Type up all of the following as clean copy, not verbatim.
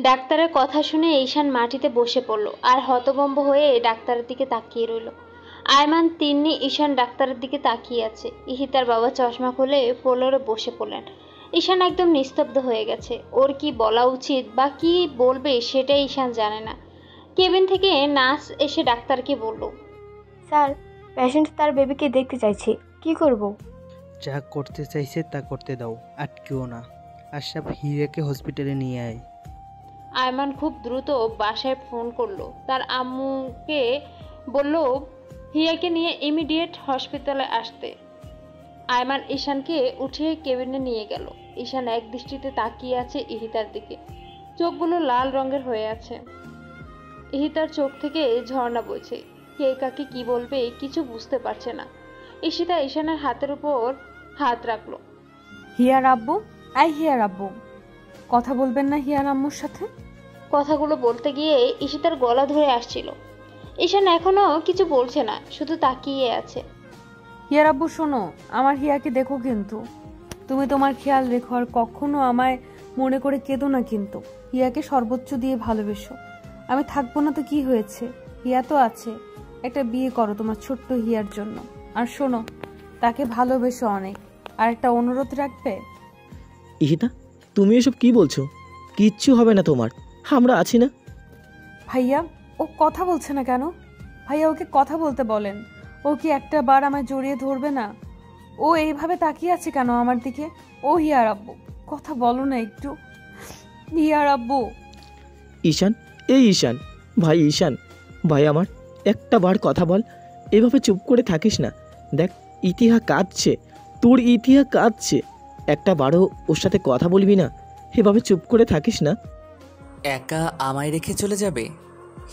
ডাক্তারের কথা শুনে ঈশান মাটিতে বসে পড়ল আর হতভম্ব হয়ে ডাক্তারের দিকে তাকিয়ে রইল। আয়মান তিন্নি ঈশান ডাক্তারের দিকে তাকিয়ে আছে। ইহিতার বাবা চশমা খুলে ফ্লোরে বসে পড়লেন। ঈশান একদম নিস্তব্ধ হয়ে গেছে। ওর কি বলা উচিত বা কি বলবে সেটাই ঈশান জানে না। কেবিন থেকে নার্স এসে ডাক্তারকে বলল, স্যার, পেশেন্ট তার বেবিকে দেখতে চাইছে, কি করব? যা করতে চাইছে তা করতে দাও, আটকেও না। আশরাফ, হিরাকে হসপিটালে নিয়ে আয়। আয়মান খুব দ্রুত বাসায় ফোন করলো। তার আম্মুকে বলল হিয়াকে নিয়ে ইমিডিয়েট হসপিটালে আসতে। আয়মান ঈশানকে উঠিয়ে কেবিনে নিয়ে গেল। ঈশান এক দৃষ্টিতে তাকিয়ে আছে ইহিতার দিকে। চোখগুলো লাল রঙের হয়ে আছে। ইহিতার চোখ থেকে ঝর্ণা বইছে। কে কাকে কি বলবে কিছু বুঝতে পারছে না। ঈশিতা ঈশানের হাতের উপর হাত রাখলো। হিয়ার আব্বু, হিয়ার আব্বু, কথা বলবেন না হিয়ার আম্মুর সাথে? কথাগুলো বলতে গিয়ে ঈশিতার গলা ধরে আসছিল। ঈশান এখনো কিছু বলছে না, শুধু তাকিয়ে আছে। হিয়ার আব্বু শোনো, আমার হিয়াকে দেখো কিন্তু। তুমি তোমার খেয়াল রেখো আর কখনো আমায় মনে করে কেঁদো না কিন্তু। হিয়াকে সর্বোচ্চ দিয়ে ভালোবেসো। আমি থাকবো না তো কি হয়েছে, হিয়া তো আছে। একটা বিয়ে করো তোমার ছোট্ট হিয়ার জন্য। আর শোনো, তাকে ভালোবেসো অনেক। আর একটা অনুরোধ রাখবে। ইহিতা, তুমি এসব কি বলছো? কিচ্ছু হবে না তোমার, আমরা আছি না। ভাইয়া, ও কথা বলছে না কেন? ভাইয়া, ওকে কথা বলতে বলেন। ও কি একটা বার আমায় জড়িয়ে ধরবে না? ও এইভাবে তাকিয়ে আছে কেন আমার দিকে? ও হিয়ার আব্বু, কথা বলো না একটু। হিয়ার আব্বু। ঈশান, এই ঈশান, ভাই ঈশান, ভাই আমার, একটা বার কথা বল। এভাবে চুপ করে থাকিস না। দেখ, ইতিহা কাঁদছে, তোর ইতিহা কাঁদছে। একটা বারও ওর সাথে কথা বলবি না? এভাবে চুপ করে থাকিস না। একা আমায় রেখে চলে যাবে?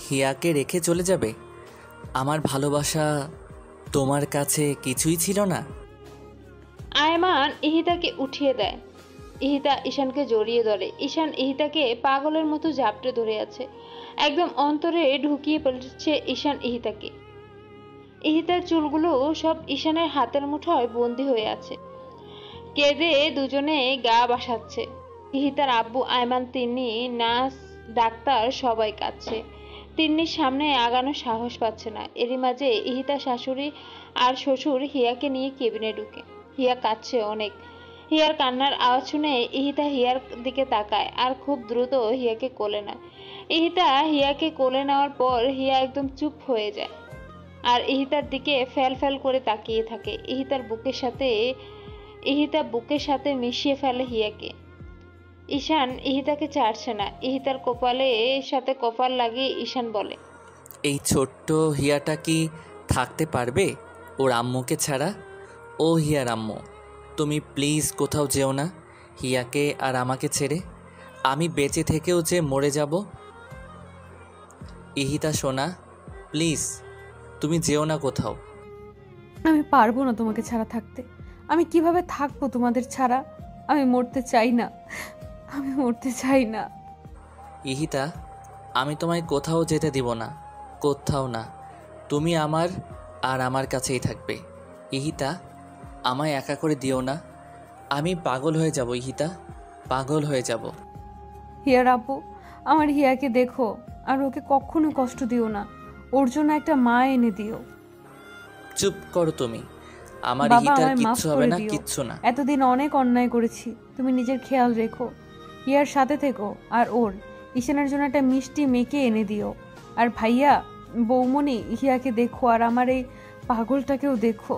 হিয়াকে রেখে চলে যাবে? আমার ভালোবাসা তোমার কাছে কিছুই ছিল না? আয়মান ইহিতাকে উঠিয়ে দেয়। ইহিতা ঈশানকে জড়িয়ে ধরে। ঈশান ইহিতাকে পাগলের মতো জাপটে ধরে আছে। একদম অন্তরে ঢুকিয়ে পড়ছে ঈশান ইহিতাকে। ইহিতার চুলগুলো সব ঈশানের হাতের মুঠোয় বন্দি হয়ে আছে। কেঁদে দুজনে গা ভাসাচ্ছে। ইহিতার আব্বু, আয়মান, তিন্নি, নার্স, ডাক্তার সবাই কাঁদছে। তিন্নির সামনে আগানোর সাহস পাচ্ছে না। এরই মাঝে ইহিতার শাশুড়ি আর শ্বশুর হিয়াকে নিয়ে কেবিনে ঢুকে। হিয়া কাঁদছে অনেক। হিয়ার কান্নার আওয়াজ শুনে ইহিতা হিয়ার দিকে তাকায় আর খুব দ্রুত হিয়াকে কোলে নেয়। ইহিতা হিয়াকে কোলে নেওয়ার পর হিয়া একদম চুপ হয়ে যায় আর ইহিতার দিকে ফ্যাল ফ্যাল করে তাকিয়ে থাকে। ইহিতা বুকের সাথে মিশিয়ে ফেলে হিয়াকে। ঈশান ইহিতাকে ছাড়ছে না। ইহিতার কপালে সাথে কপাল লাগিয়ে ঈশান বলে, এই ছোট্ট হিয়াটা কি থাকতে পারবে ওর আম্মুকে ছাড়া? ও হিয়ার আম্মু, তুমি প্লিজ কোথাও যেও না হিয়াকে আর আমাকে ছেড়ে। আমি বেঁচে থেকেও যে মরে যাব। ইহিতা সোনা, প্লিজ তুমি যেও না কোথাও। আমি পারবো না তোমাকে ছাড়া থাকতে। আমি কিভাবে থাকবো তোমাদের ছাড়া? আমি মরতে চাই না, আমি মরতে চাই না। ইহিতা, আমি তোমায় কোথাও যেতে দিব না, কোথাও না। তুমি আমার আর আমার কাছেই থাকবে। ইহিতা, আমায় একা করে দিও না। আমি পাগল হয়ে যাব ইহিতা, পাগল হয়ে যাব। হিয়ার আব্বু, আমার হিয়াকে দেখো আর ওকে কখনো কষ্ট দিও না। ওর জন্য একটা মা এনে দিও। চুপ করো তুমি। আমার বাবা, ইহিতার আমায় মাফ কিচ্ছু হবে করে না, দিও। কিচ্ছু না। এতদিন অনেক অন্যায় করেছি। তুমি নিজের খেয়াল রেখো, হিয়ার সাথে থেকো। আর ওর ঈশানের জন্য একটা মিষ্টি মেয়েকে এনে দিও। আর ভাইয়া, বৌমনি, হিয়াকে দেখো আর আমার এই পাগলটাকেও দেখো।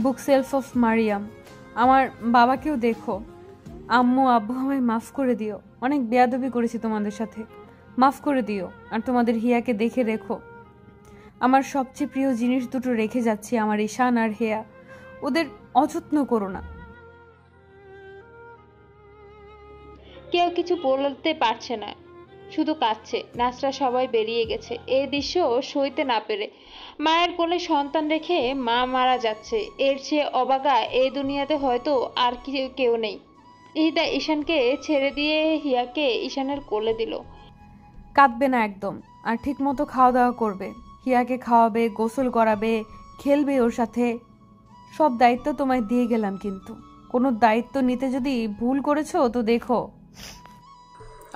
বুক সেলফ অফ মারিয়াম, আমার বাবাকেও দেখো। আম্মু, আব্বু, আমায় মাফ করে দিও। অনেক বেয়াদবি করেছি তোমাদের সাথে, মাফ করে দিও। আর তোমাদের হিয়াকে দেখে রেখো। আমার সবচেয়ে প্রিয় জিনিস দুটো রেখে যাচ্ছি, আমার ঈশান আর হেয়া। ওদের অযত্ন করো না। কেউ কিছু বলতে পারছে না, শুধু কাঁদছে। নার্সরা সবাই বেরিয়ে গেছে। এই দৃশ্য সইতে না পেরে মায়ের কোলে সন্তান রেখে মা মারা যাচ্ছে, এর চেয়ে অবাগা এই দুনিয়াতে হয়তো আর কেউ নেই। ইহিতা ঈশানকে ছেড়ে দিয়ে হিয়াকে ঈশানের কোলে দিল। কাঁদবে না একদম। আর ঠিক মতো খাওয়া দাওয়া করবে। হিয়াকে খাওয়াবে, গোসল করাবে, খেলবে ওর সাথে। সব দায়িত্ব তোমায় দিয়ে গেলাম, কিন্তু কোনো দায়িত্ব নিতে যদি ভুল করেছো তো দেখো।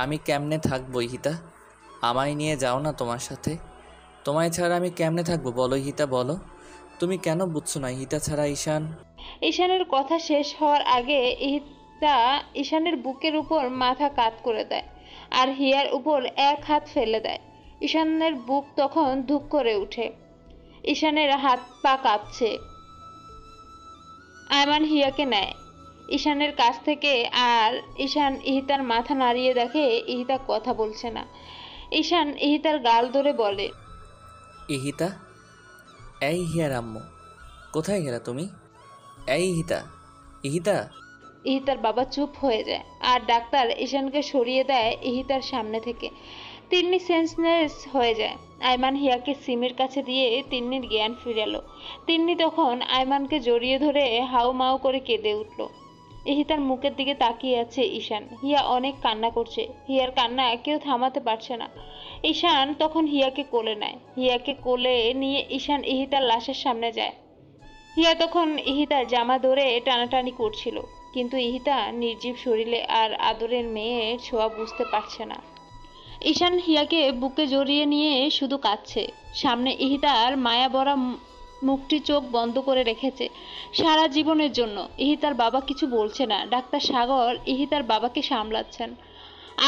আমি কেমনে থাকবো ইহিতা? আমায় নিয়ে যাও না তোমার সাথে। তোমায় ছাড়া আমি কেমনে থাকবো বলো ইহিতা, বলো। তুমি কেন বুঝছো না ইহিতা ছাড়া ঈশান? ঈশানের কথা শেষ হওয়ার আগে ইহিতা ঈশানের বুকের উপর মাথা কাত করে দেয় আর হিয়ার উপর এক হাত ফেলে দেয়। ঈশানের বুক তখন ধুক করে ওঠে। ঈশানের হাত পা কাঁপছে। আয়মান হিয়াকে নেয় ঈশানের কাছ থেকে আর ঈশান ইহিতার মাথা নাড়িয়ে দেখে ইহিতা কথা বলছে না। ঈশান ইহিতার গাল ধরে বলে, ইহিতা, এই হিয়ার আম্মু, কোথায় গেলা তুমি? এই ইহিতা, ইহিতা। ইহিতার বাবা চুপ হয়ে যায় আর ডাক্তার ঈশানকে সরিয়ে দেয় ইহিতার সামনে থেকে। তিন্নি সেন্সলেস হয়ে যায়। আয়মান হিয়াকে সিমির কাছে দিয়ে তিন্নির জ্ঞান ফিরালো। তিন্নি তখন আয়মানকে জড়িয়ে ধরে হাউমাউ করে কেঁদে উঠল। ইহিতার মুখের দিকে তাকিয়ে আছে ঈশান। হিয়া অনেক কান্না করছে। হিয়ার কান্না কেউ থামাতে পারছে না। ঈশান তখন হিয়াকে কোলে নেয়। হিয়াকে কোলে নিয়ে ঈশান ইহিতার লাশের সামনে যায়। হিয়া তখন ইহিতার জামা ধরে টানাটানি করছিল, কিন্তু ইহিতা নির্জীব শরীরে আর আদরের মেয়ের ছোঁয়া বুঝতে পারছে না। ঈশান হিয়াকে বুকে জড়িয়ে নিয়ে শুধু কাঁদছে। সামনে ইহিতার মায়া ভরা মুখটি চোখ বন্ধ করে রেখেছে সারা জীবনের জন্য। ইহিতার বাবা কিছু বলছে না। ডাক্তার সাগর ইহিতার বাবাকে সামলাচ্ছেন।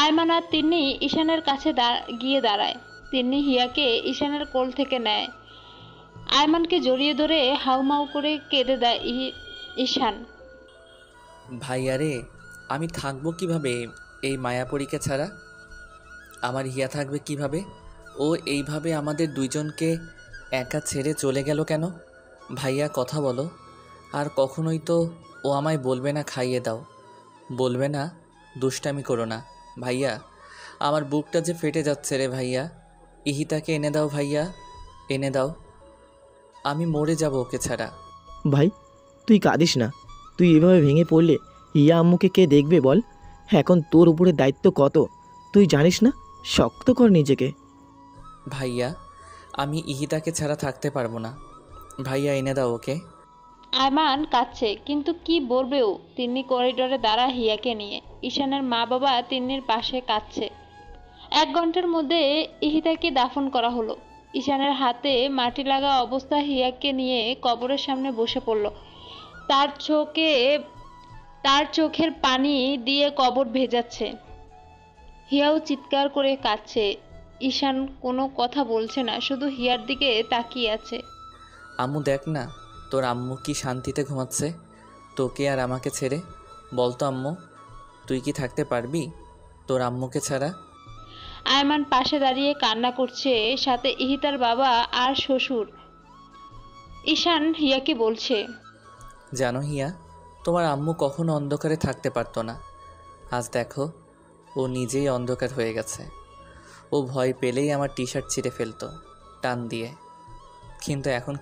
আয়মান আর তিন্নি ঈশানের কাছে গিয়ে দাঁড়ায়। তিন্নি হিয়াকে ঈশানের কোল থেকে নেয়। আয়মানকে জড়িয়ে ধরে হাউমাউ করে কেঁদে দেয় ঈশান। ভাইয়া রে, আমি থাকবো কিভাবে এই মায়াপরীকে ছাড়া? আমার হিয়া থাকবে কিভাবে? ও এইভাবে আমাদের দুইজনকে একা ছেড়ে চলে গেল কেন? ভাইয়া কথা বলো। আর কখনোই তো ও আমায় বলবে না খাইয়ে দাও, বলবে না দুষ্টামি করো না। ভাইয়া, আমার বুকটা যে ফেটে যাচ্ছে রে ভাইয়া। ইহিতাকে এনে দাও ভাইয়া, এনে দাও। আমি মরে যাব ওকে ছাড়া। ভাই, তুই কাঁদিস না। তুই এভাবে ভেঙে পড়লে ইয়া আম্মুকে কে দেখবে বল? এখন তোর উপরে দায়িত্ব কত তুই জানিস না? শক্ত কর নিজেকে। ভাইয়া, আমি ইহিতাকে ছাড়া থাকতে পারবো না। ভাইয়া এনে দাও ওকে। আয়মান কাঁদছে, কিন্তু কি বলবে ও? তিন্নি করিডোরে দাঁড়া হিয়াকে নিয়ে। ঈশানের মা বাবা তিন্নির পাশে কাঁদছে। 1 ঘন্টার মধ্যে ইহিতাকে দাফন করা হলো। ঈশানের হাতে মাটি লাগা অবস্থা হিয়াকে নিয়ে কবরের সামনে বসে পড়ল। তার চোখের পানি দিয়ে কবর ভেজাচ্ছে। হিয়াও চিৎকার করে কাঁদছে। ঈশান কোনো কথা বলছে না, শুধু হিয়ার দিকে তাকিয়ে আছে। আম্মু দেখ না, তোর আম্মু কি শান্তিতে ঘুমাচ্ছে তোকে আর আমাকে ছেড়ে। বলতো আম্মু, তুই কি থাকতে পারবি তোর আম্মুকে ছাড়া? আয়মান পাশে দাঁড়িয়ে কান্না করছে, সাথে ইহিতার বাবা আর শ্বশুর। ঈশান হিয়াকে বলছে, জানো হিয়া, তোমার আম্মু কখনো অন্ধকারে থাকতে পারতো না। আজ দেখো, ও নিজেই অন্ধকার হয়ে গেছে। ও ভয় পেলেই আমার টি শার্ট ছিঁড়ে ফেলতো টান দিয়ে। কিন্তু এখন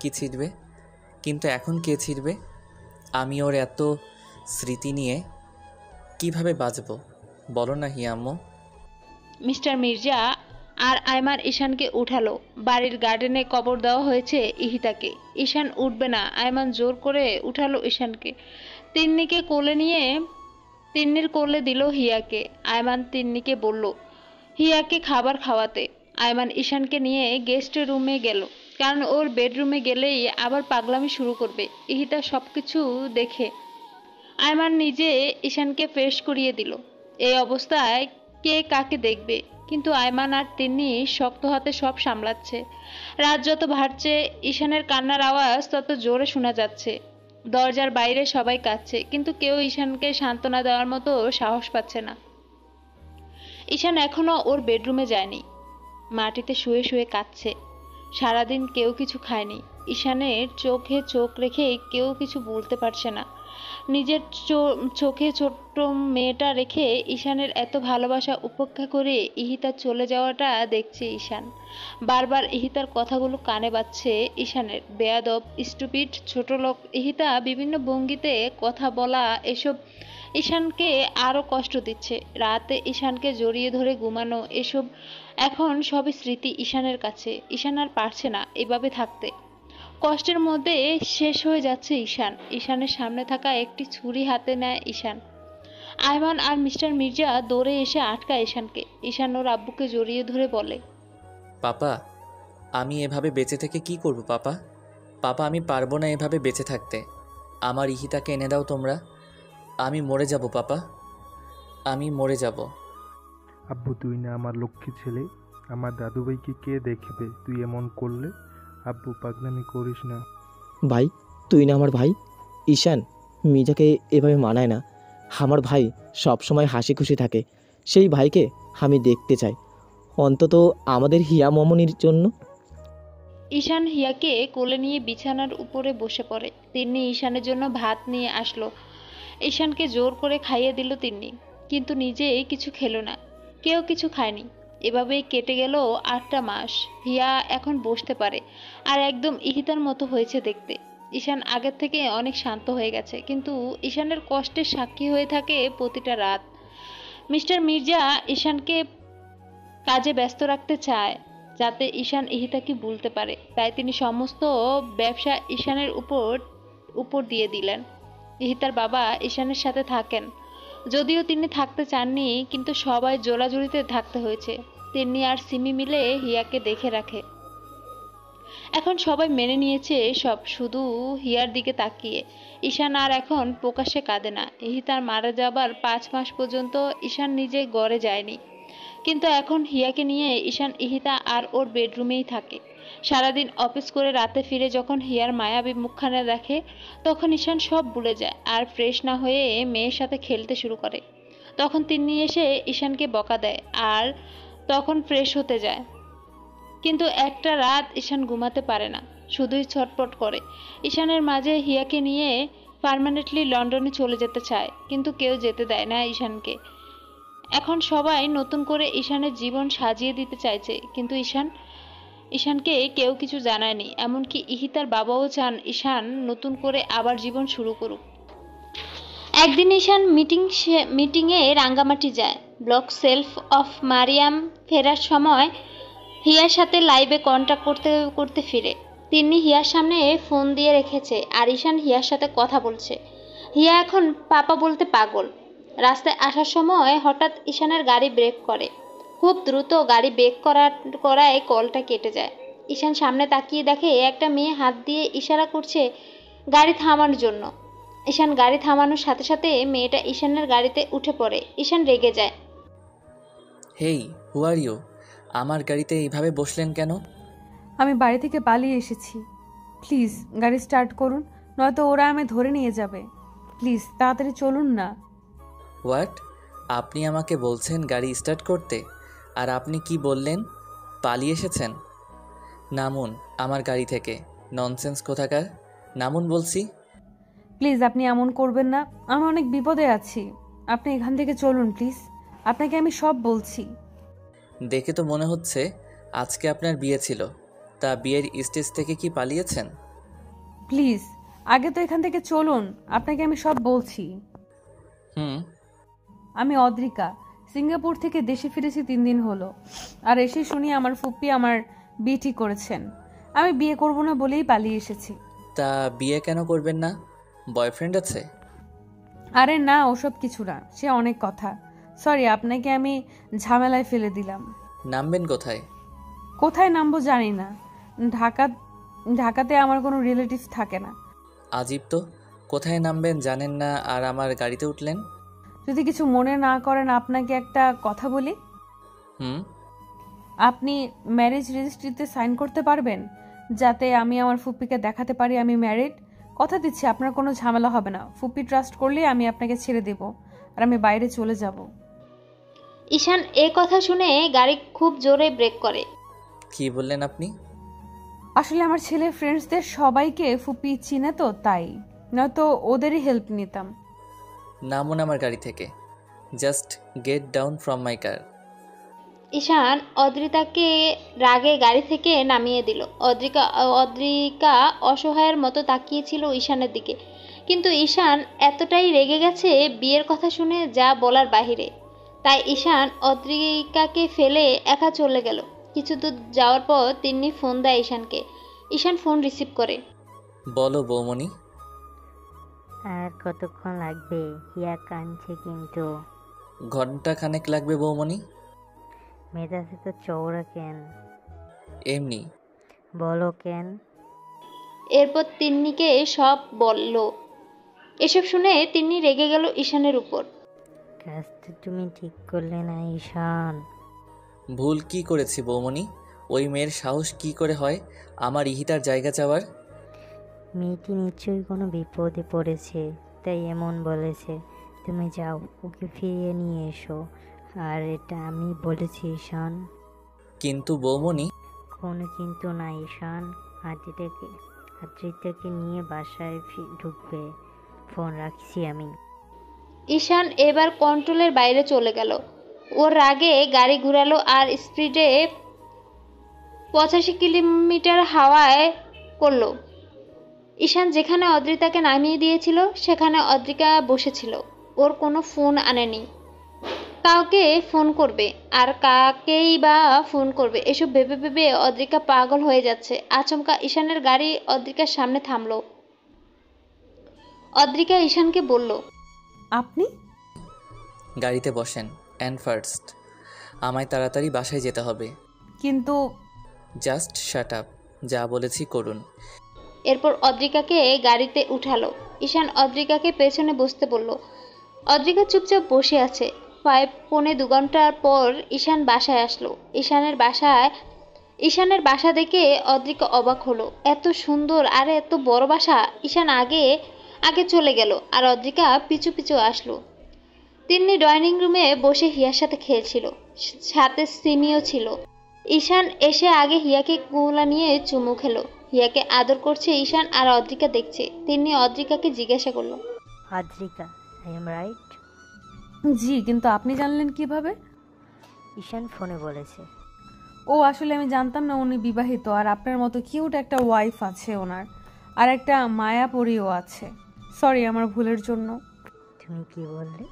কে ছিঁড়বে? আমি ওর এত স্মৃতি নিয়ে কিভাবে বাঁচবো বলো না হিয়া আম্মু? মিস্টার মির্জা আর আয়মান ঈশানকে উঠালো। বাড়ির গার্ডেনে কবর দেওয়া হয়েছে ইহিতাকে। ঈশান উঠবে না। আয়মান জোর করে উঠালো ঈশানকে। তিন্নিকে কোলে নিয়ে তিন্নির কোলে দিল হিয়াকে। আয়মান তিন্নিকে বলল হিয়াকে খাবার খাওয়াতে। আয়মান ঈশানকে নিয়ে গেস্ট রুমে গেল, কারণ ওর বেডরুমে গেলেই আবার পাগলামি শুরু করবে। ইহিতা সবকিছু দেখে আয়মান নিজে ঈশানকে ফ্রেশ করিয়ে দিল। এই অবস্থায় কে কাকে দেখবে? কিন্তু আয়মান আর তিন্নি শক্ত হাতে সব সামলাচ্ছে। রাত যত বাড়ছে ঈশানের কান্নার আওয়াজ তত জোরে শোনা যাচ্ছে। দরজার বাইরে সবাই কাঁদছে, কিন্তু কেউ ঈশানকে সান্ত্বনা দেওয়ার মতো সাহস পাচ্ছে না। ঈশান এখনো ওর বেডরুমে যায়নি। মাটিতে শুয়ে শুয়ে কাঁদছে। সারাদিন কেউ কিছু খায়নি। ঈশানের চোখে চোখ রেখে কেউ কিছু বলতে পারছে না। নিজের চোখে ছোট্ট মেয়েটা রেখে ঈশানের এত ভালোবাসা উপেক্ষা করে ইহিতার চলে যাওয়াটা দেখছে ঈশান। বারবার ইহিতার কথাগুলো কানে বাজছে ঈশানের। বেয়াদব, স্টুপিড, ছোট লোক। ইহিতা বিভিন্ন ভঙ্গিতে কথা বলা এসব ঈশানকে আরো কষ্ট দিচ্ছে। রাতে ঈশানকে জড়িয়ে ধরে ঘুমানো, এসব এখন সবই স্মৃতি ঈশানের কাছে। ঈশান আর পারছে না এভাবে থাকতে। কষ্টের মধ্যে শেষ হয়ে যাচ্ছে ঈশান। ঈশানের সামনে থাকা একটি ছুরি হাতে নেয় ঈশান। আয়মান আর মিস্টার মির্জা দৌড়ে এসে আটকায় ঈশানকে। ঈশান ওর আব্বুকে জড়িয়ে ধরে বলে, পাপা, আমি এভাবে বেঁচে থেকে কি করব পাপা? পাপা, আমি পারবো না এভাবে বেঁচে থাকতে। আমার ইহিতাকে এনে দাও তোমরা। আমি মরে যাব পাপা, আমি মরে যাব। আব্বু, তুই না আমার লক্ষ্মী ছেলে, আমার দাদুভাইকে কে দেখবে তুই এমন করলে? আব্বু, পাগলামি করিস না। ভাই, তুই না আমার ভাই। ঈশান, মির্জাকে এভাবে মানায় না। আমার ভাই সব সময় হাসি খুশি থাকে। সেই ভাইকে আমি দেখতে চাই, অন্তত আমাদের হিয়া মমনির জন্য। ঈশান হিয়াকে কোলে নিয়ে বিছানার উপরে বসে পড়ে। তিন্নি ঈশানের জন্য ভাত নিয়ে আসলো। ঈশানকে জোর করে খাইয়ে দিল তিন্নি, কিন্তু নিজে কিছু খেলো না। কেউ কিছু খায়নি। এভাবেই কেটে গেল 8টা মাস। হিয়া এখন বসতে পারে আর একদম ইহিতার মতো হয়েছে দেখতে। ঈশান আগের থেকে অনেক শান্ত হয়ে গেছে, কিন্তু ঈশানের কষ্টের সাক্ষী হয়ে থাকে প্রতিটা রাত। মিস্টার মির্জা ঈশানকে কাজে ব্যস্ত রাখতে চায়, যাতে ঈশান ইহিতাকে ভুলতে পারে। তাই তিনি সমস্ত ব্যবসা ঈশানের উপর দিয়ে দিলেন। ইহিতার বাবা ঈশানের সাথে থাকেন, যদিও তিনি থাকতে চাননি, কিন্তু সবাই জোড়াজুড়িতে থাকতে হয়েছে। তিনি আর সিমি মিলে হিয়াকে দেখে রাখে। এখন সবাই মেনে নিয়েছে সব, শুধু হিয়ার দিকে তাকিয়ে। ঈশান আর এখন প্রকাশ্যে কাঁদে না। ইহিতার মারা যাবার 5 মাস পর্যন্ত ঈশান নিজে গড়ে যায়নি, কিন্তু এখন হিয়াকে নিয়ে ঈশান ইহিতা আর ওর বেডরুমেই থাকে। সারাদিন অফিস করে রাতে ফিরে যখন হিয়ার মায়াবী মুখখানা দেখে, তখন ঈশান সব ভুলে যায় আর ফ্রেশ না হয়ে মেয়ের সাথে খেলতে শুরু করে। তখন তিনি এসে ঈশানকে বকা দেয় আর তখন ফ্রেশ হতে যায়। কিন্তু একটা রাত ঈশান ঘুমাতে পারে না, শুধুই ছটপট করে। ঈশানের মাঝে হিয়াকে নিয়ে পার্মানেন্টলি লন্ডনে চলে যেতে চায়, কিন্তু কেউ যেতে দেয় না ঈশানকে। এখন সবাই নতুন করে ঈশানের জীবন সাজিয়ে দিতে চাইছে, কিন্তু ঈশানকে কেউ কিছু জানায়নি। এমনকি ইহিতার বাবাও চান ঈশান নতুন করে আবার জীবন শুরু করুক। একদিন ঈশান মিটিংয়ে রাঙ্গামাটি যায়। ব্লক সেলফ অফ মারিয়াম ফেরার সময় হিয়ার সাথে লাইভে কন্ট্যাক্ট করতে করতে ফিরে। তিনি হিয়ার সামনে ফোন দিয়ে রেখেছে আর ঈশান হিয়ার সাথে কথা বলছে। হিয়া এখন পাপা বলতে পাগল। রাস্তায় আসার সময় হঠাৎ ঈশানের গাড়ি ব্রেক করে। খুব দ্রুত গাড়ি ব্রেক করায় কলটা কেটে যায়। ঈশান সামনে তাকিয়ে দেখে একটা মেয়ে হাত দিয়ে ইশারা করছে গাড়ি থামানোর জন্য। ঈশান গাড়ি থামানোর সাথে সাথে মেয়েটা ঈশানের গাড়িতে উঠে পড়ে। ঈশান রেগে যায়। হেই, হু আর ইউ? আমার গাড়িতে এইভাবে বসলেন কেন? আমি বাড়ি থেকে পালিয়ে এসেছি। প্লিজ গাড়ি স্টার্ট করুন, নয়তো ওরা আমি ধরে নিয়ে যাবে। প্লিজ তাড়াতাড়ি চলুন না। হোয়াট? আপনি আমাকে বলছেন গাড়ি স্টার্ট করতে, আর আপনি কি বললেন? পালিয়ে এসেছেন? নামুন আমার গাড়ি থেকে। ননসেন্স কোথাকার! নামুন বলছি। প্লিজ আপনি এমন করবেন না, আমি অনেক বিপদে আছি। আপনি এখান থেকে চলুন প্লিজ, আপনাকে আমি সব বলছি। দেখে তো মনে হচ্ছে আজকে আপনার বিয়ে ছিল। তা বিয়ের স্টেজ থেকে কি পালিয়েছেন? প্লিজ আগে তো এখান থেকে চলুন, আপনাকে আমি সব বলছি। আমি অদ্রিকা, সিঙ্গাপুর থেকে দেশে ফিরেছি 3 দিন হলো। আর এসে শুনি আমার ফুপ্পি আমার বিয়ে ঠিক করেছেন। আমি বিয়ে করব না বলেই পালিয়ে এসেছি। তা বিয়ে কেন করবেন না? বয়ফ্রেন্ড আছে? আরে না, ওসব কিছু না, সে অনেক কথা। সরি, আপনাকে আমি ঝামেলায় ফেলে দিলাম। নামবেন কোথায়? কোথায় নামবো জানি না। ঢাকাতে আমার কোনো রিলেটিভ থাকে না। আজীব তো, কোথায় নামবেন জানেন না আর আমার গাড়িতে উঠলেন। যদি কিছু মনে না করেন আপনাকে একটা কথা বলি। আপনি ম্যারেজ রেজিস্ট্রিতে সাইন করতে পারবেন, যাতে আমি আমার ফুপ্পিকে দেখাতে পারি আমি ম্যারিড। কথা দিচ্ছি আপনার কোনো ঝামেলা হবে না। ফুপ্পি ট্রাস্ট করলে আমি আপনাকে ছেড়ে দেব আর আমি বাইরে চলে যাব। ঈশান এ কথা শুনে গাড়ি খুব জোরে ব্রেক করে। কি বললেন আপনি? আসলে আমার ছেলে ফ্রেন্ডসদের সবাইকে ফুপ্পি চিনে তো, তাই নয়তো ওদেরই হেল্প নিতাম। নামুন আমার গাড়ি থেকে। Just get down from my car. Ishan অদ্রিতাকে রাগে গাড়ি থেকে নামিয়ে দিল। অদ্রিকা অসহায়ের মতো তাকিয়েছিল ঈশানের দিকে, কিন্তু ঈশান এতটাই রেগে গেছে বিয়ের কথা শুনে যা বলার বাহিরে। তাই ঈশান অদ্রিকাকে ফেলে একা চলে গেল। কিছু দূর যাওয়ার পর তিন্নি ফোন দেয় ঈশানকে। ঈশান ফোন রিসিভ করে। বলো বৌমণি। আর কতক্ষণ লাগবে? হিয়া কাঁদছে কিন্তু। ঘন্টা খানেক লাগবে বৌমনি। মেজাজে তো চওড়া কেন? এমনি। বলো কেন? এরপর তিন্নিকে সব বলল। এসব শুনে তিন্নি রেগে গেল ঈশানের উপর। কাজটা তুমি ঠিক করলে না ঈশান। ভুল কি করেছি বৌমনি? ওই মেয়ের সাহস কি করে হয় আমার ইহিতার জায়গা চাওয়ার? মেয়েটি নিশ্চয়ই কোনো বিপদে পড়েছে, তাই এমন বলেছে। তুমি যাও, ওকে ফিরিয়ে নিয়ে এসো। আর এটা আমি বলেছি ঈশান। কিন্তু বৌমনি। কোনো কিন্তু না ঈশান। আদ্রিতাকে নিয়ে বাসায় ঢুকবে। ফোন রাখছি আমি। ঈশান এবার কন্ট্রোলের বাইরে চলে গেল। ওর রাগে গাড়ি ঘুরালো আর স্পিডে 85 কিলোমিটার হাওয়ায় করলো। ঈশান যেখানে অদ্রিতাকে নামিয়ে দিয়েছিল সেখানে অদ্রিকা বসেছিল। ওর কোনো ফোন আনেনি। কাউকে ফোন করবে আর কাকেই বা ফোন করবে, এসব ভেবে ভেবে অদ্রিকা পাগল হয়ে যাচ্ছে। আচমকা ঈশানের গাড়ি অদ্রিকার সামনে থামলো। অদ্রিকা ঈশানকে বলল, আপনি? গাড়িতে বসেন অ্যান্ড ফার্স্ট আমায় তাড়াতাড়ি বাসায় যেতে হবে। কিন্তু জাস্ট শাট আপ, যা বলেছি করুন। এরপর অদ্রিকাকে গাড়িতে উঠালো। ঈশান অদ্রিকাকে পেছনে বসতে বলল। অদ্রিকা চুপচাপ বসে আছে। প্রায় 1.25 ঘন্টা পর ঈশান বাসায় আসলো। ঈশানের বাসা দেখে অদ্রিকা অবাক হলো। এত সুন্দর আর এত বড় বাসা। ঈশান আগে চলে গেল আর অদ্রিকা পিছু পিছু আসলো। তিন্নি ডাইনিং রুমে বসে হিয়ার সাথে খেলছিল, সাথে সিমিও ছিল। ঈশান এসে আগে হিয়াকে কোলে নিয়ে চুমু খেলো। হিয়াকে আদর করছে ঈশান আর অদ্রিকা দেখছে। তিন্নি অদ্রিকাকে জিজ্ঞাসা করলো, আদ্রিকা, আই এম রাইট? জি, কিন্তু আপনি জানলেন কিভাবে? ঈশান ফোনে বলেছে। ও আসলে আমি জানতাম না উনি বিবাহিত আর আপনার মতো কিউট একটা ওয়াইফ আছে ওনার, আর একটা মায়াপরীও আছে। সরি আমার ভুলের জন্য। তুমি কি বললে?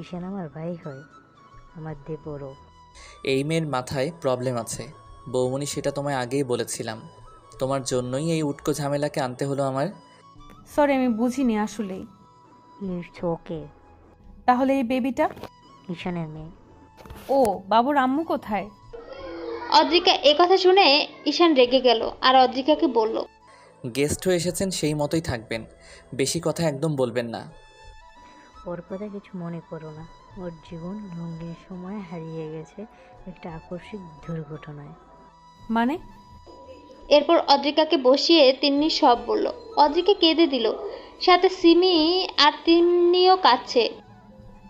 ঈশান আমার ভাই হয়, আমার দেবরও। এই মেয়ের মাথায় প্রবলেম আছে বৌমনি, সেটা তোমায় আগেই বলেছিলাম। তোমার জন্যই এই উটকো ঝামেলাকে আনতে হলো আমার। সরি আমি বুঝিনি আসলেই। It's okay. তাহলে এই বেবিটা? ঈশানের মেয়ে। ও, বাবুর আম্মু কোথায়? অদ্রিকা একথা শুনে ঈশান রেগে গেল আর অদ্রিকাকে বলল, গেস্ট হয়ে এসেছেন সেই মতোই থাকবেন, বেশি কথা একদম বলবেন না। ওর কথা কিছু মনে করো না। ওর জীবন রঙের সময় হারিয়ে গেছে একটা আকস্মিক দুর্ঘটনায়। মানে? এরপর অদ্রিকাকে বসিয়ে তিন্নি সব বলল। অদ্রিকা কেঁদে দিল, সাথে সিমি আর তিন্নিও কাঁদছে।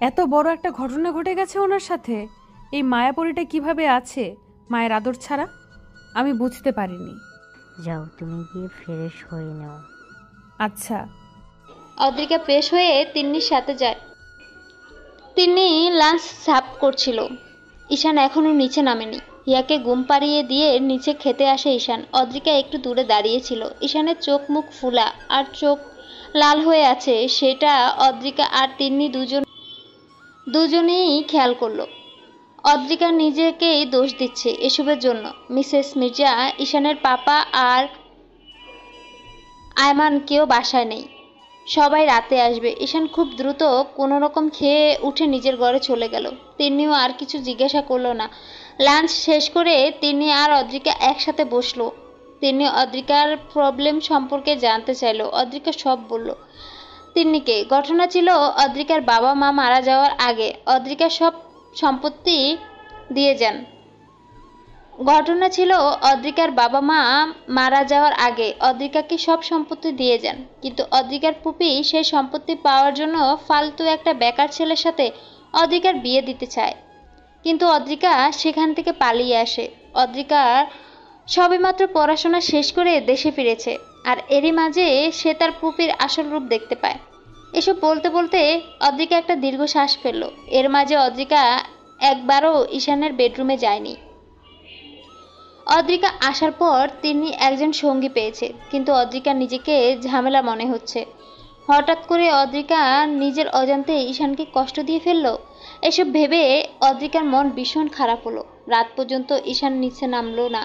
এত বড় একটা ঘটনা ঘটে গেছে ওনার সাথে। এই মায়াপরীটা কিভাবে আছে মায়ের আদর ছাড়া? আমি বুঝতে পারিনি। যাও, তুমি গিয়ে ফ্রেশ হয়ে নাও। আচ্ছা। অদ্রিকা ফ্রেশ হয়ে তিন্নির সাথে যায়। তিন্নি লাঞ্চ সার্ভ করছিল। ঈশান এখনো নিচে নামেনি। হিয়াকে ঘুম পাড়িয়ে দিয়ে নিচে খেতে আসে ঈশান। অদ্রিকা একটু দূরে দাঁড়িয়েছিল। ঈশানের চোখ মুখ ফুলা আর চোখ লাল হয়ে আছে, সেটা অদ্রিকা আর তিন্নি দুজনেই খেয়াল করলো। অদ্রিকা নিজেকেই দোষ দিচ্ছে এসবের জন্য। মিসেস মির্জা, ঈশানের পাপা আর আয়মান কেউ বাসায় নেই। সবাই রাতে আসবে। ঈশান খুব দ্রুত কোনো রকম খেয়ে উঠে নিজের ঘরে চলে গেল। তিন্নিও আর কিছু জিজ্ঞাসা করলো না। লাঞ্চ শেষ করে তিন্নি আর অদ্রিকা একসাথে বসলো। তিন্নি অদ্রিকার প্রবলেম সম্পর্কে জানতে চাইলো। অদ্রিকা সব বলল তিন্নিকে। ঘটনা ছিল অদ্রিকার বাবা মা মারা যাওয়ার আগে অদ্রিকা সব সম্পত্তি দিয়ে যান। অদ্রিকাকে সব সম্পত্তি দিয়ে যান, কিন্তু অদ্রিকার পুপি সেই সম্পত্তি পাওয়ার জন্য ফালতু একটা বেকার ছেলের সাথে অদ্রিকার বিয়ে দিতে চায়। কিন্তু অদ্রিকা সেখান থেকে পালিয়ে আসে। অদ্রিকা সবেমাত্র পড়াশোনা শেষ করে দেশে ফিরেছে, আর এরই মাঝে সে তার পুপির আসল রূপ দেখতে পায়। এসব বলতে বলতে অদ্রিকা একটা দীর্ঘশ্বাস ফেলল। এর মাঝে অদ্রিকা একবারও ঈশানের বেডরুমে যায়নি। অদ্রিকা আসার পর তিনি একজন সঙ্গী পেয়েছে, কিন্তু অদ্রিকা নিজেকে ঝামেলা মনে হচ্ছে। হঠাৎ করে অদ্রিকা নিজের অজান্তে ঈশানকে কষ্ট দিয়ে ফেলল। এসব ভেবে অদ্রিকার মন ভীষণ খারাপ হলো। রাত পর্যন্ত ঈশান নিচে নামলো না।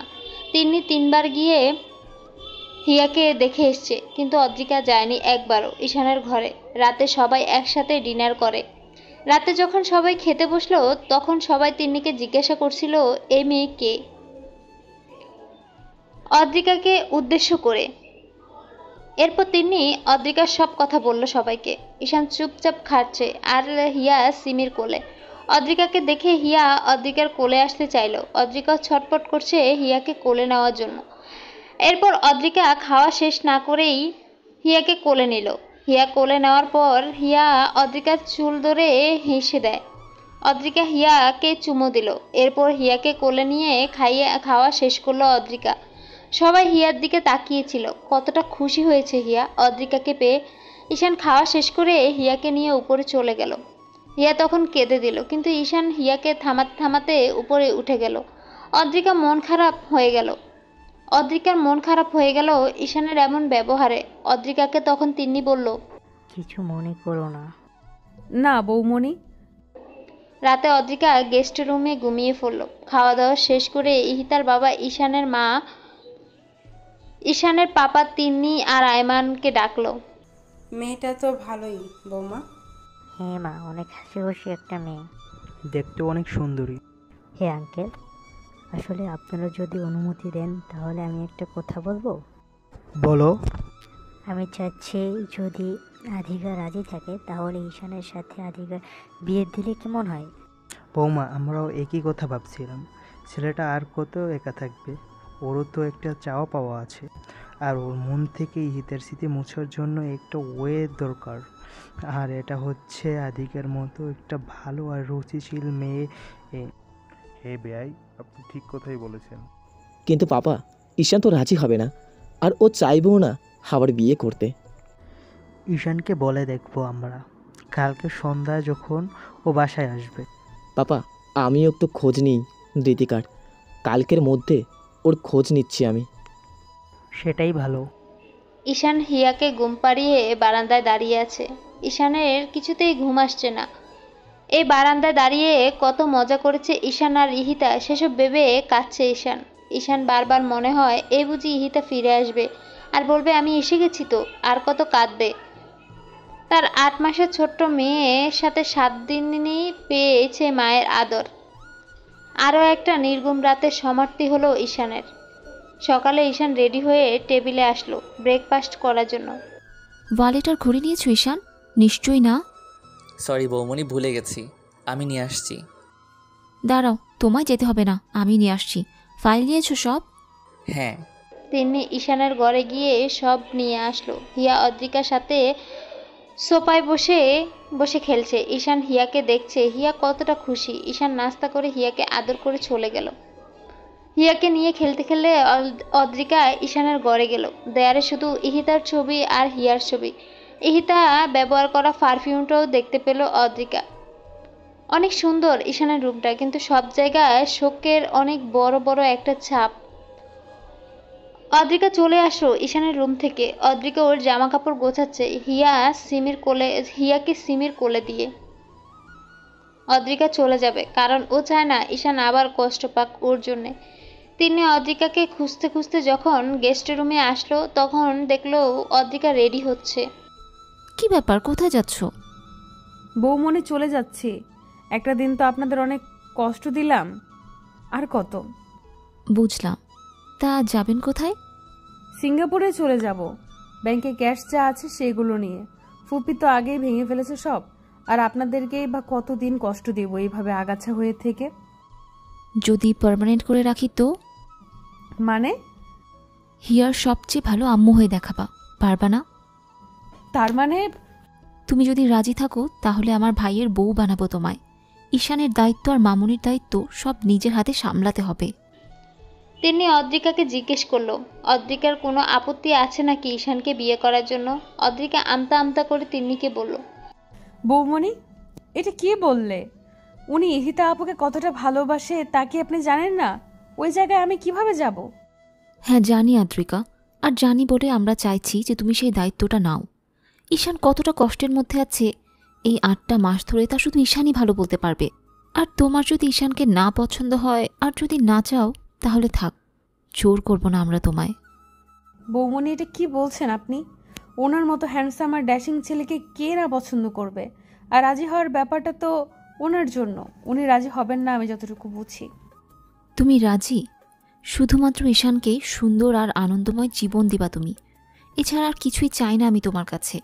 তিনি 3 বার গিয়ে হিয়াকে দেখে এসছে, কিন্তু অদ্রিকা যায়নি একবারও ঈশানের ঘরে। রাতে সবাই একসাথে ডিনার করে। রাতে যখন সবাই খেতে বসলো তখন সবাই তিন্নিকে জিজ্ঞাসা করছিল এই মেয়ে কে, অদ্রিকাকে উদ্দেশ্য করে। এরপর তিন্নি অদ্রিকার সব কথা বলল সবাইকে। ঈশান চুপচাপ খাচ্ছে আর হিয়া সিমির কোলে। অদ্রিকাকে দেখে হিয়া অদ্রিকার কোলে আসতে চাইলো। অদ্রিকা ছটপট করছে হিয়াকে কোলে নেওয়ার জন্য। এরপর অদ্রিকা খাওয়া শেষ না করেই হিয়াকে কোলে নিল। হিয়া কোলে নেওয়ার পর হিয়া অদ্রিকার চুল ধরে হেসে দেয়। অদ্রিকা হিয়াকে চুমো দিল। এরপর হিয়াকে কোলে নিয়ে খাওয়া শেষ করলো অদ্রিকা। সবাই হিয়ার দিকে তাকিয়েছিল। কতটা খুশি হয়েছে হিয়া অদ্রিকাকে পেয়ে। ঈশান খাওয়া শেষ করে হিয়াকে নিয়ে উপরে চলে গেল। হিয়া তখন কেঁদে দিল, কিন্তু ঈশান হিয়াকে থামাতে থামাতে উপরে উঠে গেল। অদ্রিকার মন খারাপ হয়ে গেল ঈশানের এমন ব্যবহারে। অদ্রিকাকে তখন তিন্নি বলল, কিছু মনে করো না। না বৌমণি। রাতে অদ্রিকা গেস্ট রুমে ঘুমিয়ে পড়ল। খাওয়া দাওয়া শেষ করে ইহিতার বাবা ঈশানের পাপা তিন্নি আর আয়মানকে ডাকলো। মেয়েটা তো ভালোই বৌমা। হ্যাঁ মা, অনেক হাসি খুশি একটা মেয়ে। দেখতে অনেক সুন্দরী। হ্যাঁ আঙ্কেল, আসলে আপনারা যদি অনুমতি দেন তাহলে আমি একটা কথা বলবো। বলো। আমি চাচ্ছি যদি আধিকা রাজি থাকে তাহলে ঈশানের সাথে আধিকার বিয়ে দিলে কেমন হয়? বৌমা, আমরাও একই কথা ভাবছিলাম। ছেলেটা আর কত একা থাকবে, ওরও তো একটা চাওয়া পাওয়া আছে। আর ওর মন থেকে ইহিতের স্মৃতি মোছার জন্য একটা ওয়ে দরকার। আর এটা হচ্ছে আদিকের মতো একটা ভালো আর রুচিশীল মেয়ে। হে বেয়াই, আপনি ঠিক কথাই বলেছেন। কিন্তু পাপা, ঈশান তো রাজি হবে না, আর ও চাইবেও না আবার বিয়ে করতে। ঈশানকে বলে দেখবো আমরা, কালকে সন্ধ্যায় যখন ও বাসায় আসবে। পাপা, আমিও একটু খোঁজ নিই ঋতিকার। কালকের মধ্যে ওর খোঁজ নিচ্ছি আমি। সেটাই ভালো। ঈশান হিয়াকে ঘুম পাড়িয়ে বারান্দায় দাঁড়িয়ে আছে। ঈশানের কিছুতেই ঘুম আসছে না। এই বারান্দায় দাঁড়িয়ে কত মজা করেছে ঈশান আর ইহিতা, সেসব ভেবে কাঁদছে ঈশান বারবার মনে হয় এই বুঝি ইহিতা ফিরে আসবে আর বলবে আমি এসে গেছি তো, আর কত কাঁদবে। তার 8 মাসের ছোট্ট মেয়ের সাথে 7 দিনই পেয়েছে মায়ের আদর। আরও একটা নির্ঘুম রাতের সমাপ্তি হলো ঈশানের। সকালে ঈশান রেডি হয়ে টেবিলে আসলো ব্রেকফাস্ট করার জন্য। ওয়ালেট আর ঘড়ি নিয়েছো ঈশান? নিশ্চয়ই না। সরি বৌমনি, ভুলে গেছি, আমি নিয়ে আসছি। দাঁড়াও, তোমায় যেতে হবে না, আমি নিয়ে আসছি। ফাইল নিয়েছো সব? হ্যাঁ। তিনি ঈশানের ঘরে গিয়ে সব নিয়ে আসলো। হিয়া অদ্রিকার সাথে সোফায় বসে বসে খেলছে। ঈশান হিয়াকে দেখছে। হিয়া কতটা খুশি। ঈশান নাস্তা করে হিয়াকে আদর করে চলে গেল। হিয়াকে নিয়ে খেলতে খেলতে অদ্রিকা ঈশানের ঘরে গেল। দেয়ালে শুধু ইহিতার ছবি আর হিয়ার ছবি। ইহিতা ব্যবহার করা পারফিউমটাও দেখতে পেল অদ্রিকা। অনেক সুন্দর ঈশানের রুমটা, কিন্তু সব জায়গায় শোকের অনেক বড় বড় একটা ছাপ। অদ্রিকা চলে আসলো ঈশানের রুম থেকে। অদ্রিকা ওর জামা কাপড় গোছাচ্ছে হিয়াকে সিমির কোলে দিয়ে। অদ্রিকা চলে যাবে, কারণ ও চায় না ঈশান আবার কষ্ট পাক ওর জন্যে। তিনি অদ্রিকাকে খুঁজতে খুঁজতে যখন গেস্ট রুমে আসলো তখন দেখলো অদ্রিকা রেডি হচ্ছে। কি ব্যাপার, কোথায় যাচ্ছ? বৌমণি চলে যাচ্ছি। একটা দিন তো আপনাদের অনেক কষ্ট দিলাম, আর কত। বুঝলাম, তা যাবেন কোথায়? সিঙ্গাপুরে চলে যাব। ব্যাংকে ক্যাশ যা আছে সেগুলো নিয়ে। ফুপি তো আগেই ভেঙে ফেলেছে সব, আর আপনাদেরকেই বা কতদিন কষ্ট দেব এইভাবে আগাছা হয়ে থেকে। যদি পার্মানেন্ট করে রাখি তো? মানে? হিয়ার সবচেয়ে ভালো আম্মু হয়ে দেখাবা, পারবা না? তার মানে? তুমি যদি রাজি থাকো তাহলে আমার ভাইয়ের বউ বানাবো তোমায়। ঈশানের দায়িত্ব আর মামুনির দায়িত্ব সব নিজের হাতে সামলাতে হবে। তিনি অদ্রিকাকে জিজ্ঞেস করলো অদ্রিকার কোনো আপত্তি আছে নাকি ঈশানকে বিয়ে করার জন্য। অদ্রিকা আমতা আমতা করে তিন্নিকে বলল, বৌমণি, এটা কি বললে? উনি ইহিতা আপুকে কতটা ভালোবাসে তা কি আপনি জানেন না? ওই জায়গায় আমি কিভাবে যাব? হ্যাঁ জানি আদ্রিকা, আর জানি বলে আমরা চাইছি যে তুমি সেই দায়িত্বটা নাও। ঈশান কতটা কষ্টের মধ্যে আছে এই 8টা মাস ধরে তা শুধু ঈশানই ভালো বলতে পারবে। আর তোমার যদি ঈশানকে না পছন্দ হয় আর যদি না চাও তাহলে থাক, জোর করব না আমরা তোমায়। বৌমনি, এটা কি বলছেন আপনি? ওনার মতো হ্যান্ডসাম আর ড্যাশিং ছেলেকে কে না পছন্দ করবে? আর রাজি হওয়ার ব্যাপারটা তো ওনার জন্য। উনি রাজি হবেন না আমি যতটুকু বুঝি। তুমি রাজি? শুধুমাত্র ঈশানকে সুন্দর আর আনন্দময় জীবন দিবা তুমি। এছাড়া আর কিছুই চাই না আমি তোমার কাছে।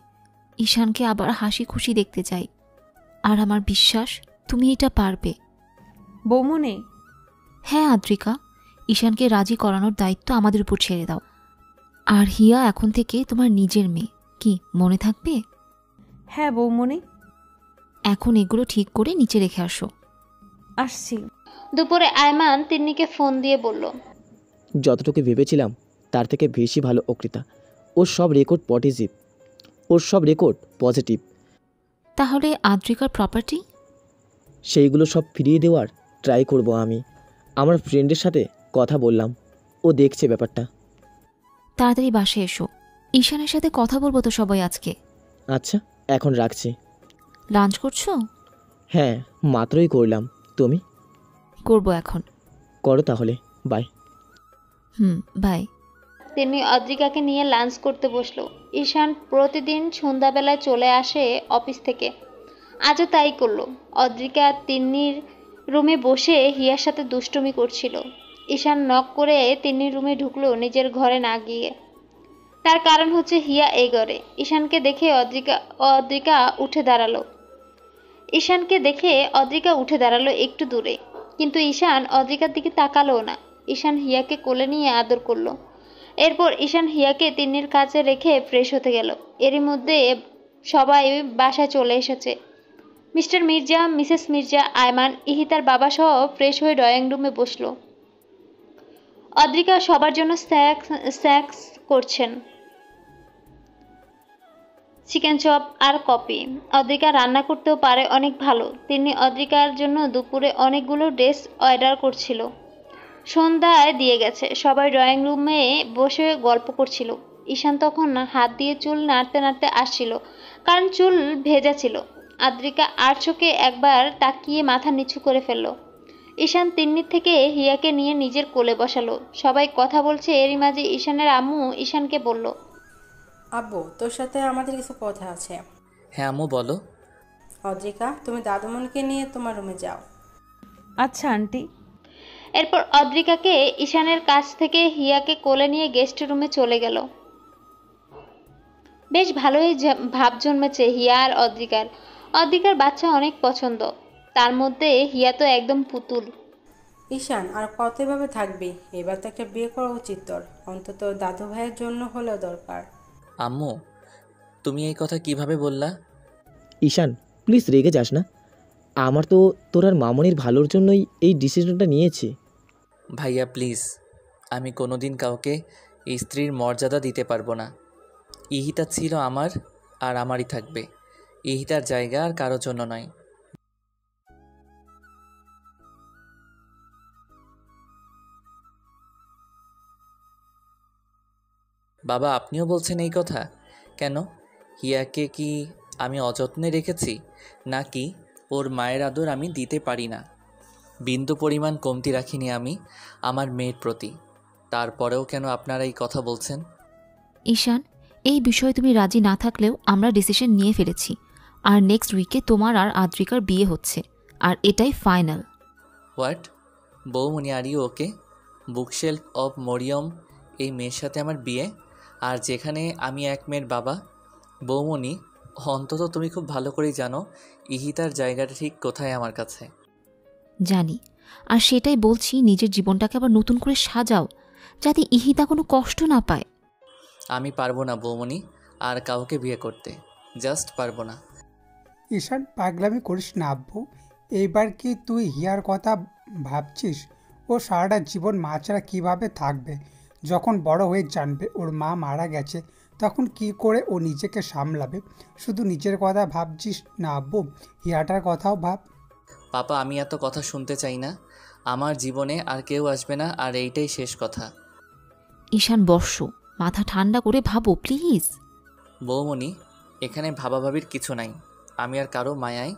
ঈশানকে আবার হাসি খুশি দেখতে চাই। আর আমার বিশ্বাস তুমি এটা পারবে। বৌমনি, হ্যাঁ আদ্রিকা, ঈশানকে রাজি করানোর দায়িত্ব আমাদের উপর ছেড়ে দাও। আর হিয়া এখন থেকে তোমার নিজের মেয়ে, কি মনে থাকবে? হ্যাঁ বৌমনি। এখন এগুলো ঠিক করে নিচে রেখে আসো। আসছি। দুপুরে আয়মান তিন্নিকে ফোন দিয়ে বলল, যতটুকু ভেবেছিলাম তার থেকে বেশি ভালো অকৃতা। ওর সব রেকর্ড পজিটিভ, ওর সব রেকর্ড পজিটিভ। তাহলে আদ্রিকার প্রপার্টি? সেইগুলো সব ফিরিয়ে দেওয়ার ট্রাই করব আমি। আমার ফ্রেন্ডের সাথে কথা বললাম, ও দেখছে ব্যাপারটা। তাড়াতাড়ি বাসে এসো, ঈশানের সাথে কথা বলবো তো সবাই আজকে। আচ্ছা, এখন রাখছি। লাঞ্চ করছো? হ্যাঁ, মাত্রই করলাম। তুমি? করবো এখন। করো তাহলে, বাই। বাই। তিনি অদ্রিকাকে নিয়ে লাঞ্চ করতে বসলো। ঈশান প্রতিদিন সন্ধ্যাবেলায় চলে আসে অফিস থেকে, আজও তাই করলো। অদ্রিকা তিন্নির রুমে বসে হিয়ার সাথে দুষ্টুমি করছিল। ঈশান নক করে তিন্নির রুমে ঢুকলো নিজের ঘরে না গিয়ে। তার কারণ হচ্ছে হিয়া এই ঘরে। ঈশানকে দেখে অদ্রিকা উঠে দাঁড়ালো। একটু দূরে, কিন্তু ঈশান অদ্রিকার দিকে তাকালো না। ঈশান হিয়াকে কোলে নিয়ে আদর করলো। এরপর ঈশান হিয়াকে তিন্নির কাছে রেখে ফ্রেশ হতে গেল। এরই মধ্যে সবাই বাসায় চলে এসেছে। মিস্টার মির্জা, মিসেস মির্জা, আয়মান, ইহিতার বাবা সহ ফ্রেশ হয়ে ড্রয়িং রুমে বসলো। অদ্রিকা সবার জন্য স্ন্যাক্স করছেন, চিকেন চপ আর কফি। অদ্রিকা রান্না করতেও পারে অনেক ভালো। তিনি অদ্রিকার জন্য দুপুরে অনেকগুলো ড্রেস অর্ডার করছিল। সন্ধ্যায় দিয়ে গেছে। সবাই ড্রয়িং রুমে বসে গল্প করছিল। ঈশান তখন হাত দিয়ে চুল নাড়তে নাড়তে আসছিল, কারণ চুল ভেজা ছিল। আদ্রিকা আর চোখে একবার তাকিয়ে মাথা নিচু করে ফেলল। ঈশান তিন্নির থেকে হিয়াকে নিয়ে নিজের কোলে বসালো। সবাই কথা বলছে। এরই মাঝে ঈশানের আম্মু ঈশানকে বলল, আব্বু, তোর সাথে আমাদের কিছু কথা আছে। হ্যাঁ আম্মু, বলো। অদ্রিকা, তুমি দাদুমণিকে নিয়ে তোমার রুমে যাও। আচ্ছা আন্টি। এরপর অদ্রিকাকে ঈশানের কাছ থেকে হিয়াকে কোলে নিয়ে গেস্ট রুমে চলে গেল। বেশ ভালোই ভাব জন্মেছে হিয়া আর অদ্রিকার। অদ্রিকার বাচ্চা অনেক পছন্দ, তার মধ্যে হিয়া তো একদম পুতুল। ঈশান, আর কত এভাবে থাকবি? এবার তো একটা বিয়ে করা উচিত তোর, অন্তত দাদু ভাইয়ের জন্য হলেও দরকার। আম্মু, তুমি এই কথা কিভাবে বললা? ঈশান, প্লিজ রেগে যাস না। আমার তো তোর আর মামনির ভালোর জন্যই এই ডিসিশনটা নিয়েছি। ভাইয়া প্লিজ, আমি কোনোদিন কাউকে স্ত্রীর মর্যাদা দিতে পারবো না। ইহিতা ছিল আমার আর আমারই থাকবে। ইহিতার জায়গা আর কারোর জন্য নয়। বাবা, আপনিও বলছেন এই কথা? কেন? হিয়াকে কি আমি অযত্নে রেখেছি, নাকি ওর মায়ের আদর আমি দিতে পারি না? বিন্দু পরিমাণ কমতি রাখিনি আমি আমার মেয়ের প্রতি। তারপরেও কেন আপনারা এই কথা বলছেন? ঈশান, এই বিষয়ে তুমি রাজি না থাকলেও আমরা ডিসিশন নিয়ে ফেলেছি। আর নেক্সট উইকে তোমার আর আদ্রিকার বিয়ে হচ্ছে, আর এটাই ফাইনাল। হোয়াট? বৌমনি, are you okay? Bookshelf of Mariam এই মেয়ের সাথে আমার বিয়ে, আর যেখানে আমি এক মেয়ের বাবা? বৌমনি, অন্তত তুমি খুব ভালো করেই জানো ইহিতার জায়গাটা ঠিক কোথায় আমার কাছে। জানি, আর সেটাই বলছি, নিজের জীবনটাকে আবার নতুন করে সাজাও, যাতে ইহিতা কোনো কষ্ট না পায়। আমি পারবো না বৌমনি আর কাউকে বিয়ে করতে, জাস্ট পারবো না। ঈশান, পাগলামি করিস না আব্বু। এইবার কি তুই হিয়ার কথা ভাবছিস? ও সারাটা জীবন মা ছাড়া কীভাবে থাকবে? যখন বড় হয়ে জানবে ওর মা মারা গেছে, তখন কি করে ও নিজেকে সামলাবে? শুধু নিজের কথা ভাবছিস না আব্বু, হিয়াটার কথাও ভাব। পাপা, আমি এত কথা শুনতে চাই না। আমার জীবনে আর কেউ আসবে না, আর এইটাই শেষ কথা। ঈশান বর্ষ, মাথা ঠান্ডা করে ভাবো প্লিজ। বৌমনি, এখানে ভাবাভাবির কিছু নাই। আমি আর কারো মায়ায়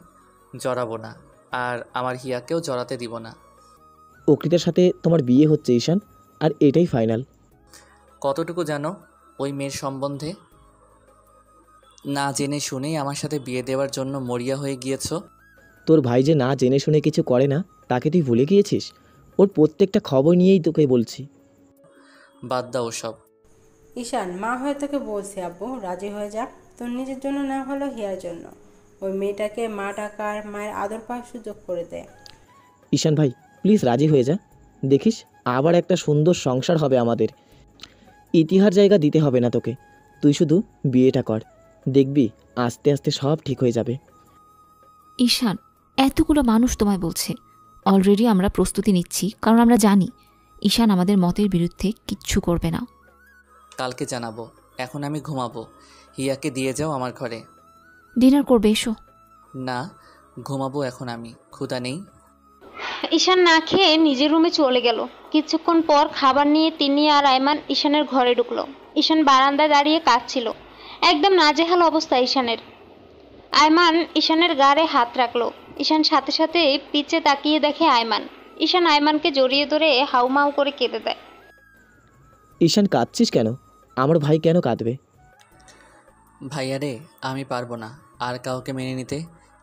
জড়াবো না, আর আমার হিয়াকেও জড়াতে দিব না। অকৃতার সাথে তোমার বিয়ে হচ্ছে ঈশান, আর এটাই ফাইনাল। কতটুকু জানো? ওই মেয়ের সম্বন্ধে? না জেনে শুনেই আমার সাথে বিয়ে দেওয়ার জন্য মরিয়া হয়ে গিয়েছো। তোর ভাই যে না জেনে শুনে কিছু করে না তাকে তুই ভুলে গিয়েছিস? ওর প্রত্যেকটা খবর নিয়েই তোকে বলছি। বাদ দাও ওসব। ঈশান, মা হয়ে তোকে বলছে আব্বু রাজি হয়ে যা, তোর নিজের জন্য না হলেও হিয়ার জন্য। ওই মেয়েটাকে মা ডাকার, মায়ের আদর পাওয়ার সুযোগ করে দেয়। ঈশান ভাই প্লিজ রাজি হয়ে যা, দেখিস আবার একটা সুন্দর সংসার হবে আমাদের। ইতিহার জায়গা দিতে হবে না তোকে, তুই শুধু বিয়েটা কর, দেখবি আস্তে আস্তে সব ঠিক হয়ে যাবে। ঈশান, এতগুলো মানুষ তোমায় বলছে, অলরেডি আমরা প্রস্তুতি নিচ্ছি, কারণ আমরা জানি ঈশান আমাদের মতের বিরুদ্ধে কিচ্ছু করবে না। কালকে জানাবো, এখন আমি ঘুমাবো। হিয়াকে দিয়ে যাও আমার ঘরে। ডিনার করবে, এসো। না, ঘুমাবো এখন আমি, ক্ষুধা নেই। ঈশান না খেয়ে নিজের রুমে চলে গেল। কিছুক্ষণ পর খাবার নিয়ে তিনি আর আয়মান ঈশানের ঘরে ঢুকলো। ঈশান বারান্দায় দাঁড়িয়ে কাঁদছিল, একদম নাজেহাল অবস্থা ঈশানের। আয়মান ঈশানের গাড়ে হাত রাখলো। ঈশান সাথে সাথে পিছে তাকিয়ে দেখে আয়মান। ঈশান আয়মানকে জড়িয়ে ধরে হাউমাউ করে কেঁদে দেয়। ঈশান কাঁদছিস কেন? আমার ভাই কেন কাঁদবে? ভাইয়া রে, আমি পারবো না আর কাউকে মেনে নিতে।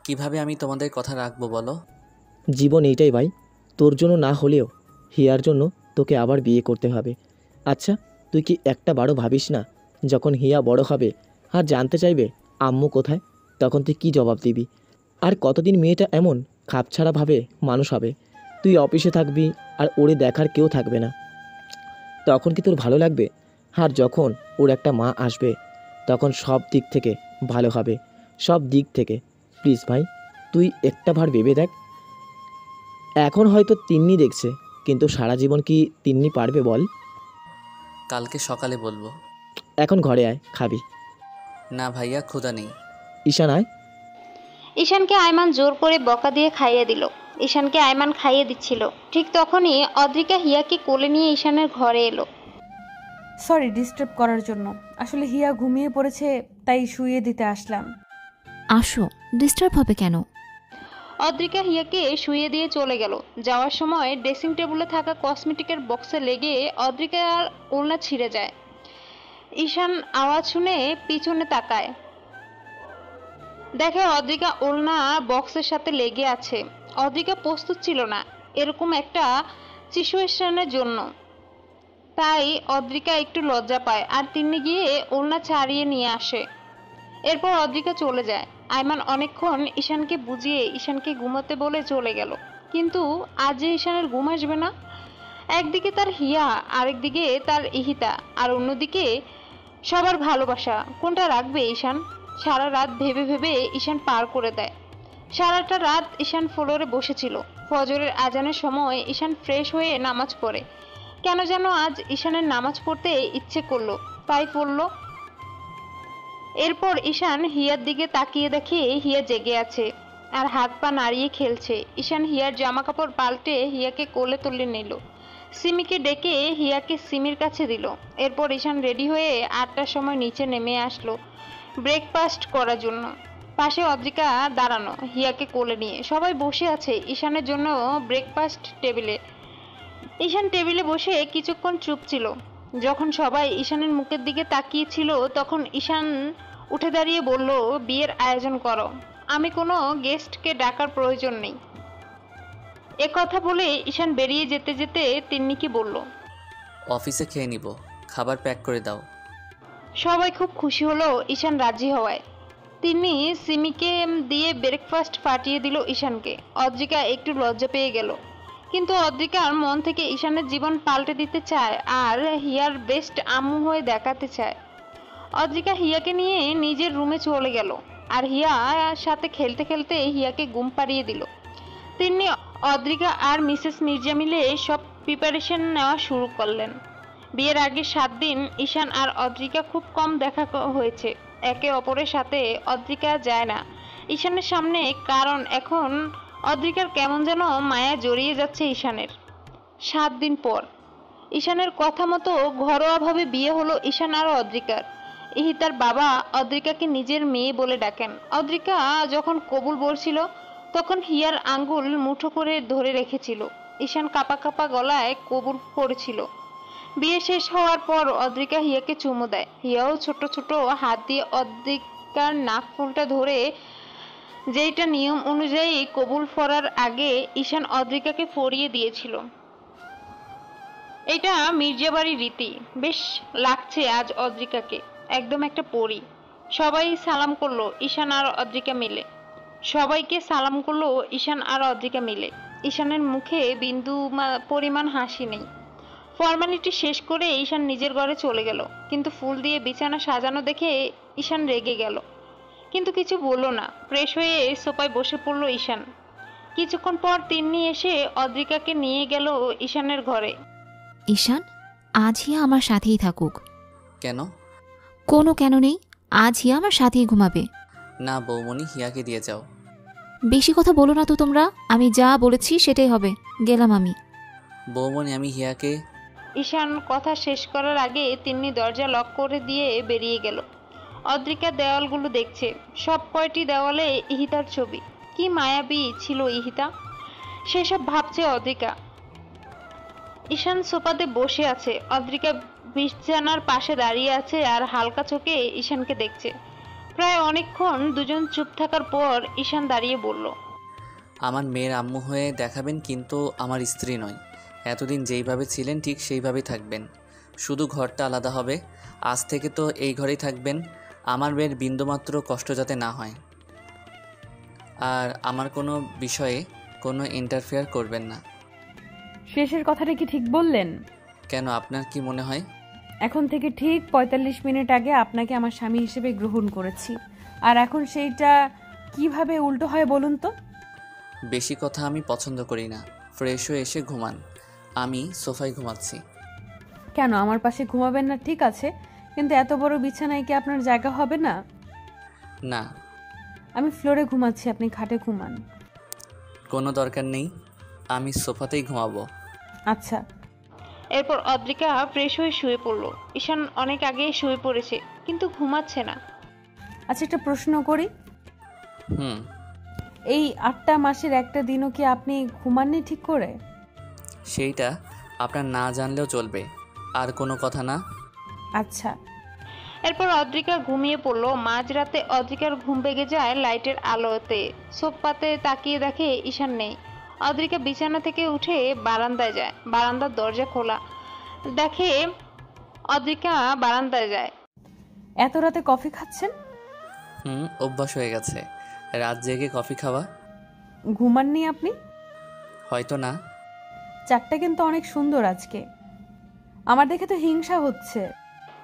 কিভাবে আমি তোমাদের কথা রাখবো বলো? জীবন এইটাই ভাই, তোর জন্য না হলেও হিয়ার জন্য তোকে আবার বিয়ে করতে হবে। আচ্ছা তুই কি একটা বারও ভাবিস না, যখন হিয়া বড় হবে আর জানতে চাইবে আম্মু কোথায়, তখন তুই কী জবাব দিবি? আর কতদিন মেয়েটা এমন খাপছাড়াভাবে মানুষ হবে? তুই অফিসে থাকবি আর ওরে দেখার কেউ থাকবে না, তখন কি তোর ভালো লাগবে? আর যখন ওর একটা মা আসবে তখন সব দিক থেকে ভালো হবে, সব দিক থেকে। প্লিজ ভাই তুই একটা বার ভেবে দেখ। এখন হয়তো তিন্নি দেখছে, কিন্তু সারা জীবন কি তিন্নি পারবে বল? কালকে সকালে বলবো। এখন ঘরে আয়, খাবি। না ভাইয়া, ক্ষুধা নেই। ঈশান আয়। ঈশানকে আয়মান জোর করে বকা দিয়ে খাইয়ে দিল। ঈশানকে আয়মান খাইয়ে দিচ্ছিল, ঠিক তখনই অদ্রিকা হিয়াকে কোলে নিয়ে ঈশানের ঘরে এলো। সরি ডিস্টার্ব করার জন্য, আসলে হিয়া ঘুমিয়ে পড়েছে তাই শুইয়ে দিতে আসলাম। আসো, ডিস্টার্ব হবে কেন? অদ্রিকা হিয়াকে শুইয়ে দিয়ে চলে গেল। যাওয়ার সময় ড্রেসিং টেবিলে থাকা কসমেটিকের বক্সে লেগে অদ্রিকার ওড়না ছিঁড়ে যায়। ঈশান আওয়াজ শুনে পিছনে তাকায়, দেখে অদ্রিকা ওড়না বক্সের সাথে লেগে আছে। অদ্রিকা প্রস্তুত ছিল না এরকম একটা সিচুয়েশনের জন্য, তাই অদ্রিকা একটু লজ্জা পায় আর তিনি গিয়ে ওড়না ছাড়িয়ে নিয়ে আসে। এরপর অদ্রিকা চলে যায়। আয়মান অনেকক্ষণ ঈশানকে বুঝিয়ে ঈশানকে ঘুমাতে বলে চলে গেল, কিন্তু আজ যে ঈশানের ঘুম আসবে না। একদিকে তার হিয়া, আরেকদিকে তার ইহিতা, আর অন্যদিকে সবার ভালোবাসা। কোনটা রাখবে ঈশান? সারা রাত ভেবে ভেবে ঈশান পার করে দেয়। সারাটা রাত ঈশান ফ্লোরে বসেছিল। ফজরের আজানের সময় ঈশান ফ্রেশ হয়ে নামাজ পড়ে। কেন যেন আজ ঈশানের নামাজ পড়তে ইচ্ছে করলো, তাই পড়লো। এরপর ঈশান হিয়ার দিকে তাকিয়ে দেখে হিয়া জেগে আছে আর হাত পা নাড়িয়ে খেলছে। ঈশান হিয়ার জামা কাপড় পাল্টে হিয়াকে কোলে তুলে নিল। সিমিকে ডেকে হিয়াকে সিমির কাছে দিল। এরপর ঈশান রেডি হয়ে 8টার সময় নিচে নেমে আসলো ব্রেকফাস্ট করার জন্য। পাশে অদ্রিকা দাঁড়ানো হিয়াকে কোলে নিয়ে। সবাই বসে আছে ঈশানের জন্য ব্রেকফাস্ট টেবিলে। ঈশান টেবিলে বসে কিছুক্ষণ চুপ ছিল। যখন সবাই ঈশানের মুখের দিকে তাকিয়েছিল তখন ঈশান উঠে দাঁড়িয়ে বলল, বিয়ের আয়োজন করো, আমি কোনো গেস্টকে ডাকার প্রয়োজন নেই। কথা বলে ঈশান বেরিয়ে যেতে যেতে তিন্নিকে বলল, অফিসে খেয়ে নিব, খাবার প্যাক করে দাও। সবাই খুব খুশি হলো ঈশান রাজি হওয়ায়। তিন্নি সিমিকে দিয়ে ব্রেকফাস্ট পাঠিয়ে দিল ঈশানকে। অদ্রিকা একটু লজ্জা পেয়ে গেল, কিন্তু অদ্রিকার মন থেকে ঈশানের জীবন পাল্টে দিতে চায় আর হিয়ার বেস্ট আম্মু হয়ে দেখাতে চায়। অদ্রিকা হিয়াকে নিয়ে নিজের রুমে চলে গেল আর হিয়ার সাথে খেলতে খেলতে হিয়াকে ঘুম পাড়িয়ে দিল। তিনি অদ্রিকা আর মিসেস মির্জা মিলে সব প্রিপারেশন নেওয়া শুরু করলেন। বিয়ের আগে 7 দিন ঈশান আর অদ্রিকা খুব কম দেখা হয়েছে। একে অপরের সাথে অদ্রিকা যায় না ঈশানের সামনে, কারণ এখন অদ্রিকার কেমন যেন মায়া জড়িয়ে যাচ্ছে ঈশানের। 7 দিন পর ঈশানের কথা মতো ঘরোয়াভাবে বিয়ে হলো ঈশান আর অদ্রিকার। ইহিতার বাবা অদ্রিকাকে নিজের মেয়ে বলে ডাকেন। অদ্রিকা যখন কবুল বলছিল তখন হিয়ার আঙ্গুল মুঠো করে ধরে রেখেছিল। ঈশান কাঁপা কাঁপা গলায় কবুল পড়েছিল। বিয়ে শেষ হওয়ার পর অদ্রিকা হিয়াকে চুমু দেয়। হিয়াও ছোট ছোট হাত দিয়ে অদ্রিকার নাক ফুলটা ধরে, যেটা নিয়ম অনুযায়ী কবুল ফরার আগে ঈশান অদ্রিকাকে ফরিয়ে দিয়েছিল। এটা মির্জাবাড়ির রীতি। বেশ লাগছে আজ অদ্রিকাকে, একদম একটা পরী। সবাই সালাম করলো ঈশান আর অদ্রিকা মিলে। সবাইকে সালাম করলো ঈশান আর অদ্রিকা মিলে। ঈশানের মুখে বিন্দু পরিমাণ হাসি নেই। ফর্মালিটি শেষ করে ঈশান নিজের ঘরে চলে গেল, কিন্তু ফুল দিয়ে বিছানা সাজানো দেখে ঈশান রেগে গেল, কিন্তু কিছু বলল না। ফ্রেশ হয়ে সোফায় বসে পড়লো ঈশান। কিছুক্ষণ পর তিন্নি এসে অদ্রিকাকে নিয়ে গেল ঈশানের ঘরে। ঈশান, আজ হিয়া আমার সাথেই থাকুক। কেন? কোনো কেন নেই, আজ হিয়া আমার সাথেই ঘুমাবে। না বৌমনি, হিয়াকে দিয়ে যাও। বেশি কথা বলো না তো তোমরা, আমি যা বলেছি সেটাই হবে। গেলাম আমি। বৌমনি, আমি হিয়াকে। ঈশান কথা শেষ করার আগে তিন্নি দরজা লক করে দিয়ে বেরিয়ে গেল। অদ্রিকা দেওয়ালগুলো দেখছে। সব কয়টি দেওয়ালে ইহিতার ছবি। কি মায়াবী ছিল ইহিতা, সেসব ভাবছে অদ্রিকা। ঈশান সোফাতে বসে আছে, অদ্রিকা বিছানার পাশে দাঁড়িয়ে আছে আর হালকা চোখে ঈশানকে দেখছে। প্রায় অনেকক্ষণ দুজন চুপ থাকার পর ঈশান দাঁড়িয়ে বলল, আমার মেয়ের আম্মু হয়ে দেখাবেন, কিন্তু আমার স্ত্রী নয়। এতদিন যেইভাবে ছিলেন ঠিক সেইভাবেই থাকবেন, শুধু ঘরটা আলাদা হবে। আজ থেকে তো এই ঘরেই থাকবেন। আমার মেয়ের বিন্দুমাত্র কষ্ট যাতে না হয়, আর আমার কোনো বিষয়ে কোনো ইন্টারফেয়ার করবেন না। শেষের কথাটা কি ঠিক বললেন? কেন, আপনার কি মনে হয়? এখন থেকে ঠিক ৪৫ মিনিট আগে আপনাকে আমার স্বামী হিসেবে গ্রহণ করেছি, আর এখন সেইটা কিভাবে উল্টো হয় বলুন তো? বেশি কথা আমি পছন্দ করি না। ফ্রেশ হয়ে এসে ঘুমান, আমি সোফায় ঘুমাচ্ছি। কেন, আমার পাশে ঘুমাবেন না ঠিক আছে, কিন্তু এত বড় বিছানায় কি আপনার জায়গা হবে না? না, আমি ফ্লোরে ঘুমাচ্ছি, আপনি খাটে ঘুমান। কোনো দরকার নেই, আমি সোফাতেই ঘুমাবো। আচ্ছা। এরপর অদ্রিকা ফ্রেশ হয়ে শুয়ে পড়লো। ঈশান অনেক আগেই শুয়ে পড়েছে, কিন্তু ঘুমাচ্ছে না। আচ্ছা, একটা প্রশ্ন করি। হুম। এই ৮টা মাসের একটা দিনও কি আপনি ঘুমাননি ঠিক করে? সেইটা আপনার না জানলেও চলবে, আর কোনো কথা না। আচ্ছা। এরপর অদ্রিকা ঘুমিয়ে পড়লো। মাঝরাতে অদ্রিকার ঘুম ভেঙে যায় লাইটের আলোতে। সোফাতে তাকিয়ে দেখে ঈশান নেই। অদ্রিকা বিছানা থেকে উঠে বারান্দায় যায়। বারান্দার দরজা খোলা, দেখে অদ্রিকা বারান্দায় যায়। এত রাতে কফি খাচ্ছেন? অভ্যাস হয়ে গেছে রাত জেগে কফি খাওয়া। ঘুমাননি আপনি? হয়তো না। চারটা কিন্তু অনেক সুন্দর আজকে, আমার দেখে তো হিংসা হচ্ছে।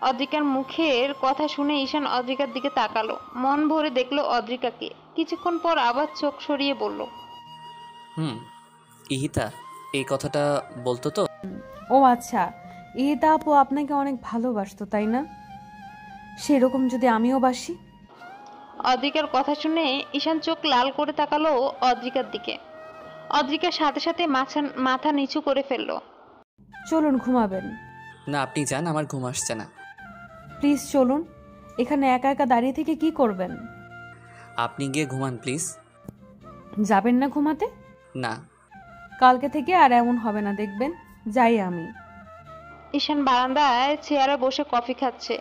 অদ্রিকার মুখের কথা শুনে ঈশান অদ্রিকার দিকে তাকালো। মন ভরে দেখলো অদ্রিকাকে। কিছুক্ষণ পর আবার চোখ সরিয়ে বলল, ইহিতা এই কথাটা বলতো তো? ও আচ্ছা, ইহিতা আপু আপনাকে অনেক ভালোবাসতো তাই না? সেরকম যদি আমিও বাসি। অদ্রিকার কথা শুনে ঈশান চোখ লাল করে তাকালো অদ্রিকার দিকে। অদ্রিকার সাথে সাথে মাথা নিচু করে ফেললো। চলুন ঘুমাবেন। না, আপনি যান, আমার ঘুম আসছে না। প্লিজ চলুন, এখানে একা একা দাঁড়িয়ে থেকে কি করবেন? আপনি গিয়ে ঘুমান প্লিজ। যাবেন না ঘুমাতে? না। কালকে থেকে আর এমন হবে না, দেখবেন। যাই আমি। ঈশান বারান্দায় চেয়ারে বসে কফি খাচ্ছে।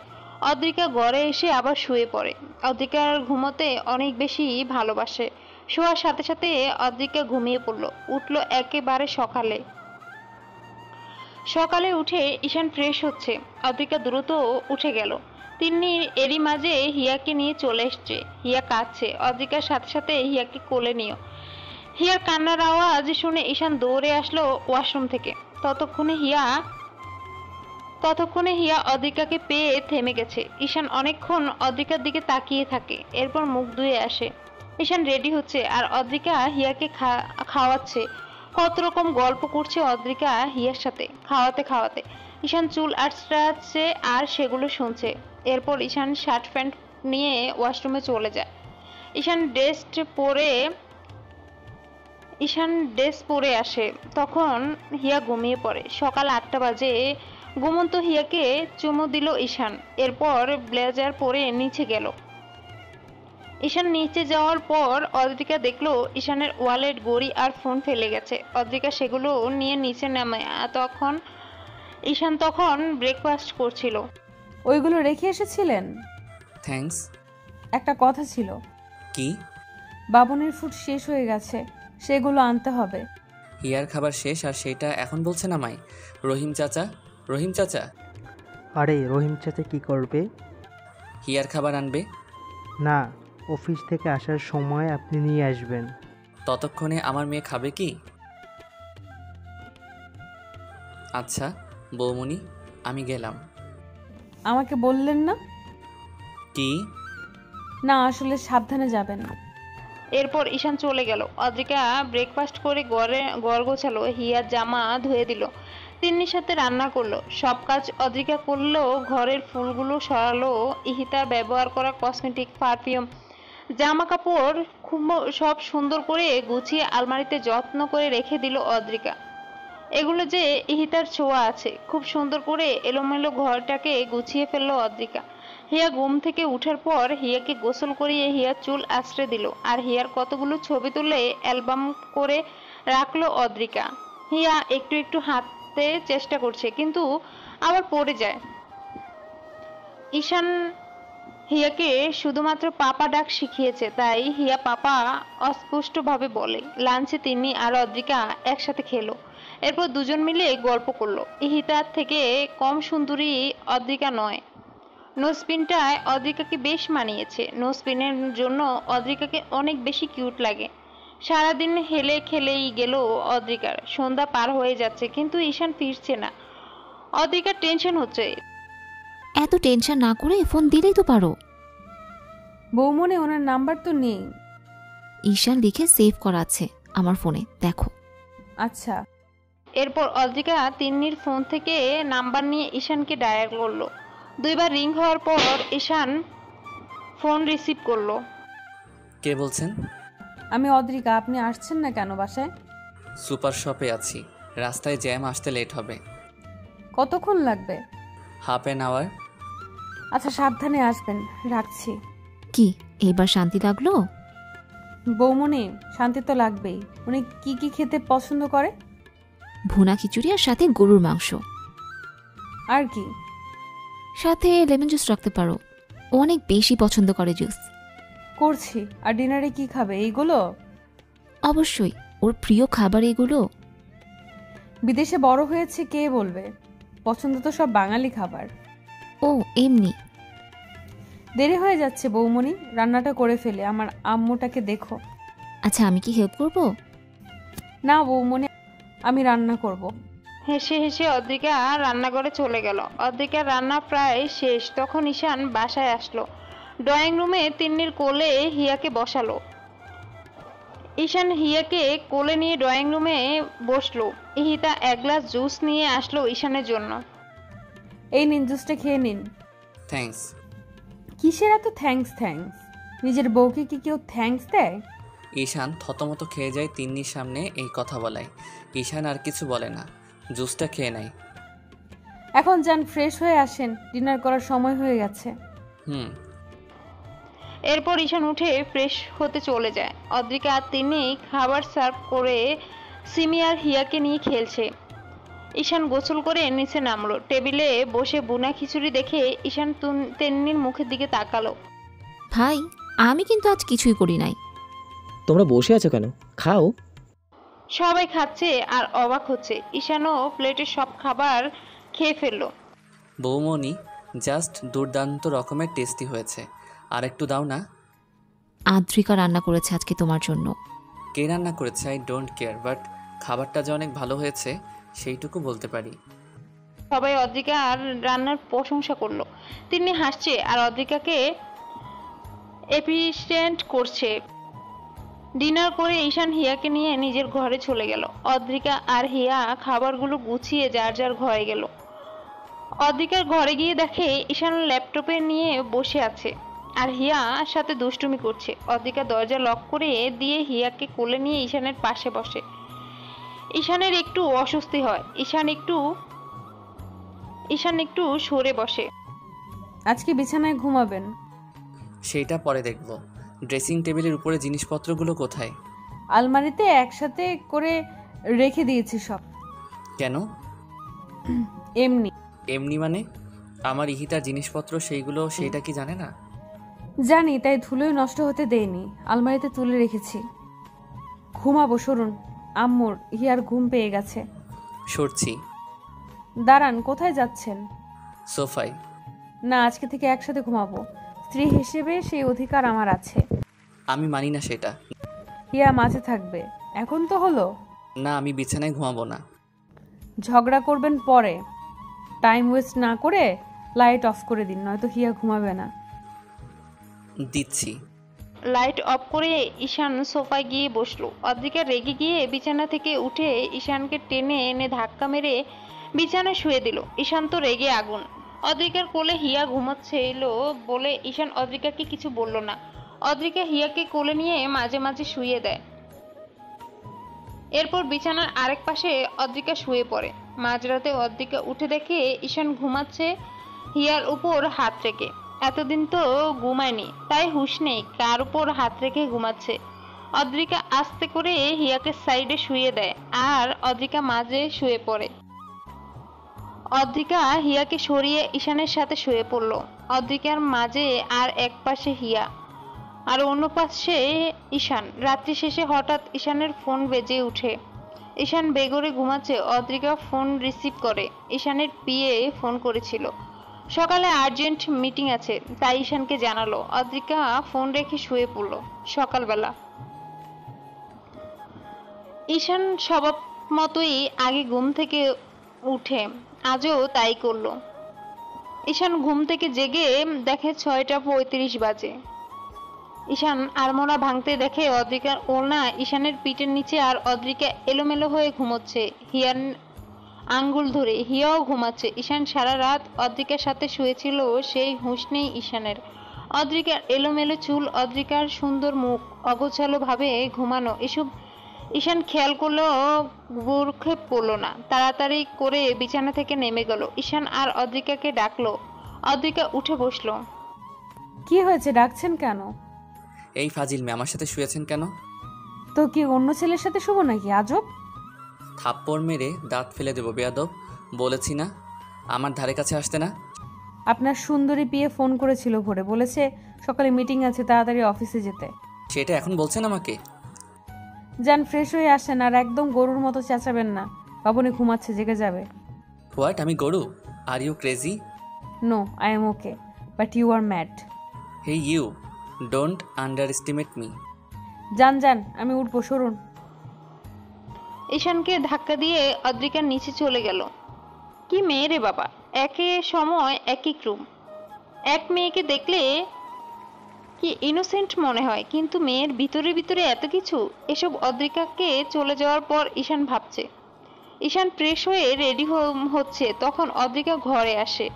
অদ্রিকা ঘরে এসে আবার শুয়ে পড়ে। অদ্রিকার ঘুমোতে অনেক বেশি ভালোবাসে। শোয়ার সাথে সাথে অদ্রিকা ঘুমিয়ে পড়ল। উঠলো একেবারে সকালে উঠে ঈশান ফ্রেশ হচ্ছে। অদ্রিকা দ্রুত উঠে গেল। তিন্নি এরই মাঝে হিয়াকে নিয়ে চলে এসছে। হিয়া কাঁদছে। অদ্রিকার সাথে সাথে হিয়াকে কোলে নিও। হিয়ার কান্নার আওয়াজ শুনে ঈশান দৌড়ে আসলো ওয়াশরুম থেকে। ততক্ষণে হিয়া অদ্রিকাকে পেয়ে থেমে গেছে। ঈশান অনেকক্ষণ অদ্রিকার দিকে তাকিয়ে থাকে, এরপর মুখ ধুয়ে আসে। ঈশান রেডি হচ্ছে আর অদ্রিকা হিয়াকে খাওয়াচ্ছে। কত রকম গল্প করছে অদ্রিকা হিয়ার সাথে খাওয়াতে খাওয়াতে। ঈশান চুল আঁচড়াচ্ছে আর সেগুলো শুনছে। এরপর ঈশান শার্ট প্যান্ট নিয়ে ওয়াশরুমে চলে যায়। ঈশান ড্রেস পরে আসে। তখন হিয়া ঘুমিয়ে পড়ে। সকাল ৮টা বাজে। ঘুমন্ত হিয়াকে চুমু দিল ঈশান। এরপর ব্লেজার পরে নিচে গেল। ঈশান নিচে যাওয়ার পর অদ্রিকা দেখলো ঈশানের ওয়ালেট, ঘড়ি আর ফোন ফেলে গেছে। অদ্রিকা সেগুলো নিয়ে নিচে নামে। তখন ঈশান তখন ব্রেকফাস্ট করছিল। ওইগুলো রেখে এসেছিলেন? থ্যাঙ্কস। একটা কথা ছিল। কি? বাবনের ফুড শেষ হয়ে গেছে, সেগুলো আনতে হবে। হিয়ার খাবার শেষ আর সেটা এখন বলছেন আমায়? রহিম চাচা, রহিম চাচা। আরে রহিম চাচা কি করবে? হিয়ার খাবার আনবে। না, অফিস থেকে আসার সময় আপনি নিয়ে আসবেন। ততক্ষণে আমার মেয়ে খাবে কি? আচ্ছা বৌমনি, আমি গেলাম। আমাকে বললেন না? কি? না, আসলে সাবধানে যাবেন। এরপর ঈশান চলে গেল। অদ্রিকা ব্রেকফাস্ট করে ঘর গোছালো, হিয়ার জামা ধুয়ে দিল, তিন্নির সাথে রান্না করলো। সব কাজ অদ্রিকা করলো। ঘরের ফুলগুলো সরালো, ইহিতার ব্যবহার করা কসমেটিক, পারফিউম, জামা কাপড় খুব সব সুন্দর করে গুছিয়ে আলমারিতে যত্ন করে রেখে দিল অদ্রিকা। এগুলো যে ইহিতার ছোঁয়া আছে। খুব সুন্দর করে এলোমেলো ঘরটাকে গুছিয়ে ফেললো অদ্রিকা। হিয়া ঘুম থেকে উঠার পর হিয়াকে গোসল করিয়ে হিয়ার চুল আঁচড়ে দিল, আর হিয়ার কতগুলো ছবি তুলে অ্যালবাম করে রাখলো অদ্রিকা। হিয়া একটু একটু হাঁটতে চেষ্টা করছে, কিন্তু আবার পড়ে যায়। ঈশান হিয়াকে শুধুমাত্র পাপা ডাক শিখিয়েছে, তাই হিয়া পাপা অস্পষ্টভাবে বলে। লাঞ্চে তিন্নি আর অদ্রিকা একসাথে খেলো। এরপর দুজন মিলে গল্প করলো। ইহিতার থেকে কম সুন্দরী অদ্রিকা নয়। নোসপিনটায় অদ্রিকাকে বেশ মানিয়েছে। নোসপিনের জন্য অদ্রিকাকে অনেক বেশি কিউট লাগে। সারাদিন হেলে খেলেই গেল অদ্রিকার। সন্ধ্যা পার হয়ে যাচ্ছে, কিন্তু ঈশান ফিরছে না। অদ্রিকার টেনশন হচ্ছে। এত টেনশন না করে ফোন দিলেই তো পারো। বৌমনে, ওনার নাম্বার তো নেই। ঈশান লিখে সেভ করা আছে আমার ফোনে, দেখো। আচ্ছা। এরপর অদ্রিকা তিন্নির ফোন থেকে নাম্বার নিয়ে ঈশানকে ডায়াল করলো। দুইবার রিং হওয়ার পর ঈশান ফোন রিসিভ করলো। কে বলছেন? আমি অদ্রিকা। আপনি আসছেন না কেন বাসায়? সুপার শপে আছি, রাস্তায় জ্যাম, আসতে লেট হবে। কতক্ষণ লাগবে? Half an hour. আচ্ছা, সাবধানে আসবেন। রাখছি। কি এবার শান্তি লাগলো? বৌমনি, শান্তি তো লাগবেই। উনি কি কি খেতে পছন্দ করে? ভুনা খিচুড়ি আর সাথে গরুর মাংস। আর কি? সাথে লেমন জুস রাখতে পারো, ও অনেক বেশি পছন্দ করে জুস। করছি। আর ডিনারে কি খাবে? এইগুলো? অবশ্যই, ওর প্রিয় খাবার এগুলো। বিদেশে বড় হয়েছে, কে বলবে? পছন্দ তো সব বাঙালি খাবার। ও এমনি। দেরি হয়ে যাচ্ছে বৌমনি, রান্নাটা করে ফেলে। আমার আম্মুটাকে দেখো। আচ্ছা, আমি কি হেল্প করব? না বৌমনি, আমি রান্না করব। হেসে হেসে অদ্রিকা রান্নাঘরে চলে গেল। অদ্রিকার রান্না প্রায় শেষ। তখন ঈশান বাসায় আসলো। ড্রয়িং রুমে তিন্নির কোলে হিয়াকে বসালো। ঈশান হিয়াকে কোলে নিয়ে ড্রয়িং রুমে বসলো। ইহিতা এক গ্লাস জুস নিয়ে আসলো ঈশানের জন্য। এই নিন, জুসটা খেয়ে নিন। থ্যাঙ্কস। কিসের এত থ্যাঙ্কস? নিজের বউকে কি কেউ থ্যাঙ্কস দেয়? ঈশান থতমত খেয়ে যায় তিন্নির সামনে এই কথা বলায়। ঈশান আর কিছু বলে না, জুসটা খেয়ে নেয়। এখন যান, ফ্রেশ হয়ে আসেন, ডিনার করার সময় হয়ে গেছে। এরপর ঈশান উঠে ফ্রেশ হতে চলে যায়। অদ্রিকা আর তিনি খাবার সার্ভ করে সিমি আর হিয়াকে নিয়ে খেলছে। ঈশান গোসল করে নিচে নামলো। টেবিলে বসে বুনা খিচুড়ি দেখে ঈশান তিন্নির মুখের দিকে তাকালো। ভাই, আমি কিন্তু আজ কিছুই করি নাই। তোমরা বসে আছো কেন? খাও। সবাই খাচ্ছে আর অবাক হচ্ছে। ঈশানও প্লেটের সব খাবার খেয়ে ফেললো। বৌমনি, জাস্ট দুর্দান্ত রকমের টেস্টি হয়েছে, আর একটু দাও না। আদ্রিকা রান্না করেছে আজকে তোমার জন্য। কে রান্না করেছে আই ডোন্ট কেয়ার, বাট খাবারটা যে অনেক ভালো হয়েছে সেইটুকু বলতে পারি। সবাই অদ্রিকার রান্নার প্রশংসা করলো। তিনি হাসছে আর অদ্রিকাকে এপ্রিশিয়েট করছে। ডিনার করে ঈশান হিয়াকে নিয়ে নিজের ঘরে চলে গেল। অদ্রিকা আর হিয়া খাবারগুলো গুছিয়ে যার যার ঘরে গেল। অদ্রিকার ঘরে গিয়ে দেখে ঈশান ল্যাপটপে নিয়ে বসে আছে আর হিয়া সাথে দুষ্টুমি করছে। অদ্রিকা দরজা লক করে দিয়ে হিয়াকে কোলে নিয়ে ঈশানের পাশে বসে। ঈশানের একটু অস্বস্তি হয়। ঈশান একটু সরে বসে। আজকে বিছানায় ঘুমাবেন? সেইটা পরে দেখব। ড্রেসিং টেবিলের উপরে জিনিসপত্রগুলো কোথায়? আলমারিতে একসাথে করে রেখে দিয়েছি সব। কেন? এমনি। এমনি মানে? আমার ইহিতার জিনিসপত্র সেইটা কি জানে না? জানি, তাই ধুলোই নষ্ট হতে দেয়নি, আলমারিতে তুলে রেখেছি। ঘুমাবো, সরুন। আম্মুর হিয়ার ঘুম পেয়ে গেছে। সরছি। দাঁড়ান, কোথায় যাচ্ছেন? সোফায়। না, আজকে থেকে একসাথে ঘুমাবো। স্ত্রী হিসেবে সেই অধিকার আমার আছে। আমি মানি না সেটা। হিয়া মাঝে থাকবে। এখন তো হলো। না, আমি বিছানায় ঘুমাবো না। ঝগড়া করবেন পরে। টাইম ওয়েস্ট না করে লাইট অফ করে দিন, নয়তো হিয়া ঘুমাবে না। দিচ্ছি। লাইট অফ করে ঈশান সোফায় গিয়ে বসলো। অদ্রিকা রেগে গিয়ে বিছানা থেকে উঠে ঈশানকে টেনে এনে ধাক্কা মেরে বিছানায় শুয়ে দিল। ঈশান তো রেগে আগুন। অদ্রিকার কোলে হিয়া ঘুমাচ্ছিল বলে ঈশান অদ্রিকাকে কিছু বলল না। অদ্রিকা হিয়াকে কোলে নিয়ে মাঝে মাঝে শুয়ে দেয়। এরপর বিছানার আরেক পাশে অদ্রিকা শুয়ে পড়ে। মাঝরাতে অদ্রিকা উঠে দেখে ঈশান ঘুমাচ্ছে হিয়ার উপর হাত রেখে। এতদিন তো ঘুমায়নি, তাই হুঁশ নেই কার উপর হাত রেখে ঘুমাচ্ছে। অদ্রিকা আস্তে করে হিয়াকে সাইডে শুয়ে দেয় আর অদ্রিকা মাঝে শুয়ে পড়ে। অদ্রিকা হিয়াকে সরিয়ে ঈশানের সাথে শুয়ে পড়ল। অদ্রিকার মাঝে আর এক পাশে হিয়া আর অন্য পাশে ঈশান। রাত্রি শেষে হঠাৎ ঈশানের ফোন বেজে উঠে। ঈশান বেঘরে ঘুমাচ্ছে। অদ্রিকা ফোন রিসিভ করে। ঈশানের পিএ ফোন করেছিল, সকালে আর্জেন্ট মিটিং আছে, তাই ঈশানকে জানালো। অদ্রিকা ফোন রেখে শুয়ে পড়ল। সকালবেলা ঈশান স্বভাব মতোই আগে ঘুম থেকে উঠে আজও তাই করলো। ঈশান ঘুম থেকে জেগে দেখে 6:35 বাজে। ঈশান আড়মোড়া ভাঙতে দেখে অদ্রিকার ওড়না ঈশানের পিঠের নিচে আর অদ্রিকা এলোমেলো হয়ে ঘুমোচ্ছে হিয়ার আঙ্গুল ধরে। হিয়াও ঘুমাচ্ছে। ঈশান সারা রাত অদ্রিকার সাথে শুয়েছিল, সেই হুঁশ নেই ঈশানের। অদ্রিকার এলোমেলো চুল, অদ্রিকার সুন্দর মুখ, অগোছালো ভাবে ঘুমানো, এসব ঈশান খেয়াল করলেও ভ্রুক্ষেপ পড়ল না। তাড়াতাড়ি করে বিছানা থেকে নেমে গেল। ঈশান আর অদ্রিকাকে ডাকলো। অদ্রিকা উঠে বসলো। কি হয়েছে, ডাকছেন কেন? এই ফাজিল মেয়ে আমার সাথে শুয়েছেন কেন? তো কি অন্য ছেলের সাথে শুবো নাকি? আজব। থাপ্পড় মেরে দাঁত ফেলে দেবো বেয়াদব। বলেছি না আমার ধারে কাছে আসতে না। আপনার সুন্দরী পিয়ে ফোন করেছিল ভোরে, বলেছে সকালে মিটিং আছে, তাড়াতাড়ি অফিসে যেতে। সেটা এখন বলছেন আমাকে? যান, ফ্রেশ হয়ে আসেন আর একদম গরুর মতো চেঁচাবেন না। বাবুনি ঘুমাচ্ছে, জেগে যাবে। হোয়াট? আমি গরু? Are you crazy? No, I am okay, but you are mad. Hey you, don't underestimate me. যান যান, আমি উঠবো, সরুন। ঈশানকে ধাক্কা দিয়ে অদ্রিকার নিচে চলে গেল। কি মেয়ে রে বাবা, একই সময় একই রুম। এক মেয়েকে দেখলে কি ইনোসেন্ট মনে হয়, কিন্তু মেয়ের ভিতরে ভিতরে এত কিছু। এসব অদ্রিকাকে চলে যাওয়ার পর ঈশান ভাবছে। ঈশান ফ্রেশ হয়ে রেডি হচ্ছে, তখন অদ্রিকা ঘরে আসে।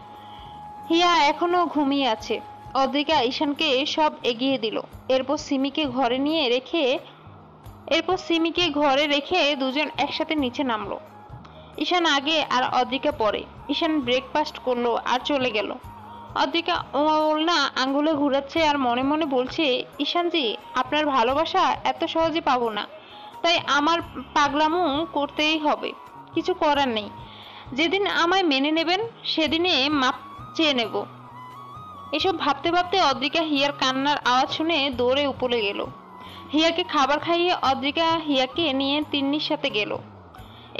হিয়া এখনো ঘুমিয়ে আছে। অদ্রিকা ঈশানকে সব এগিয়ে দিল। এরপর সিমিকে ঘরে রেখে দুজন একসাথে নিচে নামলো। ঈশান আগে আর অদ্রিকা পরে। ঈশান ব্রেকফাস্ট করলো আর চলে গেল। অদ্রিকা ওলনা আঙ্গুলে ঘুরাচ্ছে আর মনে মনে বলছে, ঈশানজি, আপনার ভালোবাসা এত সহজে পাবো না, তাই আমার পাগলামো করতেই হবে। কিছু করার নেই। যেদিন আমায় মেনে নেবেন সেদিনে মাপ চেয়ে নেব। এসব ভাবতে ভাবতে অদ্রিকা হিয়ার কান্নার আওয়াজ শুনে দৌড়ে উপরে গেল। হিয়াকে খাবার খাইয়ে অদ্রিকা হিয়াকে নিয়ে তিন্নির সাথে গেল।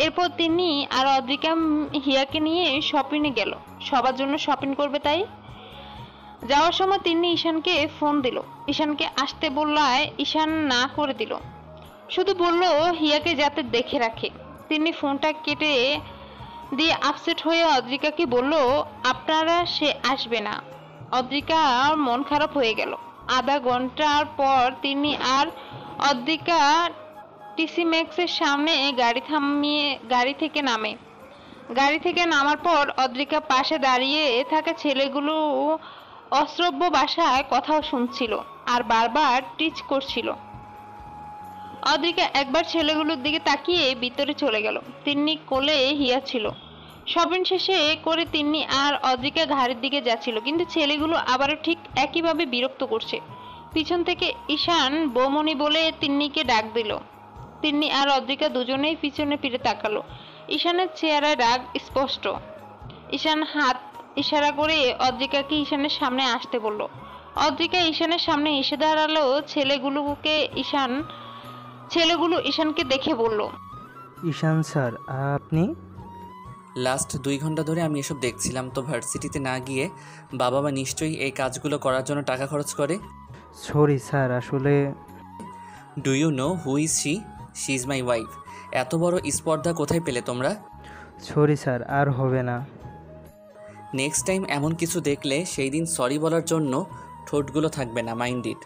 এরপর তিন্নি আর অদ্রিকা হিয়াকে নিয়ে শপিংয়ে গেল। সবার জন্য শপিং করবে তাই। যাওয়ার সময় তিন্নি ঈশানকে ফোন দিল। ঈশানকে আসতে বললায় ঈশান না করে দিল। শুধু বলল হিয়াকে যাতে দেখে রাখে। তিন্নি ফোনটা কেটে দিয়ে আপসেট হয়ে অদ্রিকাকে বলল, আপনারা সে আসবে না। অদ্রিকার মন খারাপ হয়ে গেল। আধা ঘন্টার পর তিন্নি আর অদ্রিকা টিসি ম্যাক্সের সামনে গাড়ি থেকে নামে। গাড়ি থেকে নামার পর অদ্রিকা পাশে দাঁড়িয়ে থাকা ছেলেগুলো অশ্রব্য ভাষায় কথাও শুনছিল আর বারবার টিচ করছিল। অদ্রিকা একবার ছেলেগুলোর দিকে তাকিয়ে ভিতরে চলে গেল। তিন্নি কোলে হিয়া ছিল। শপিং শেষে করে তিন্নি আর অদ্রিকা ঘাড়ের দিকে যাচ্ছিল, কিন্তু ছেলেগুলো আবারও ঠিক একইভাবে বিরক্ত করছে। পিছন থেকে ঈশান বৌমনি বলে তিন্নিকে ডাক দিল। তিন্নি আর অদ্রিকা দুজনেই পিছনে ফিরে তাকালো। ঈশানের চেহারায় রাগ স্পষ্ট। ঈশান হাত ইশারা করে অদ্রিকাকে ঈশানের সামনে আসতে বলল। অদ্রিকা ঈশানের সামনে এসে দাঁড়ালো। ছেলেগুলো ঈশানকে দেখে বলল, ঈশান স্যার, আপনি? লাস্ট 2 ঘন্টা ধরে আমি এসব দেখছিলাম। তো ভার্সিটিতে না গিয়ে বাবা মা নিশ্চয়ই এই কাজগুলো করার জন্য টাকা খরচ করে। সরি স্যার, আসলে do you know who is she? She is my wife. এত বড় স্পর্ধা কোথায় পেলে তোমরা? সরি স্যার, আর হবে না। নেক্সট টাইম এমন কিছু দেখলে সেই দিন সরি বলার জন্য ঠোঁটগুলো থাকবে না, মাইন্ড ইট।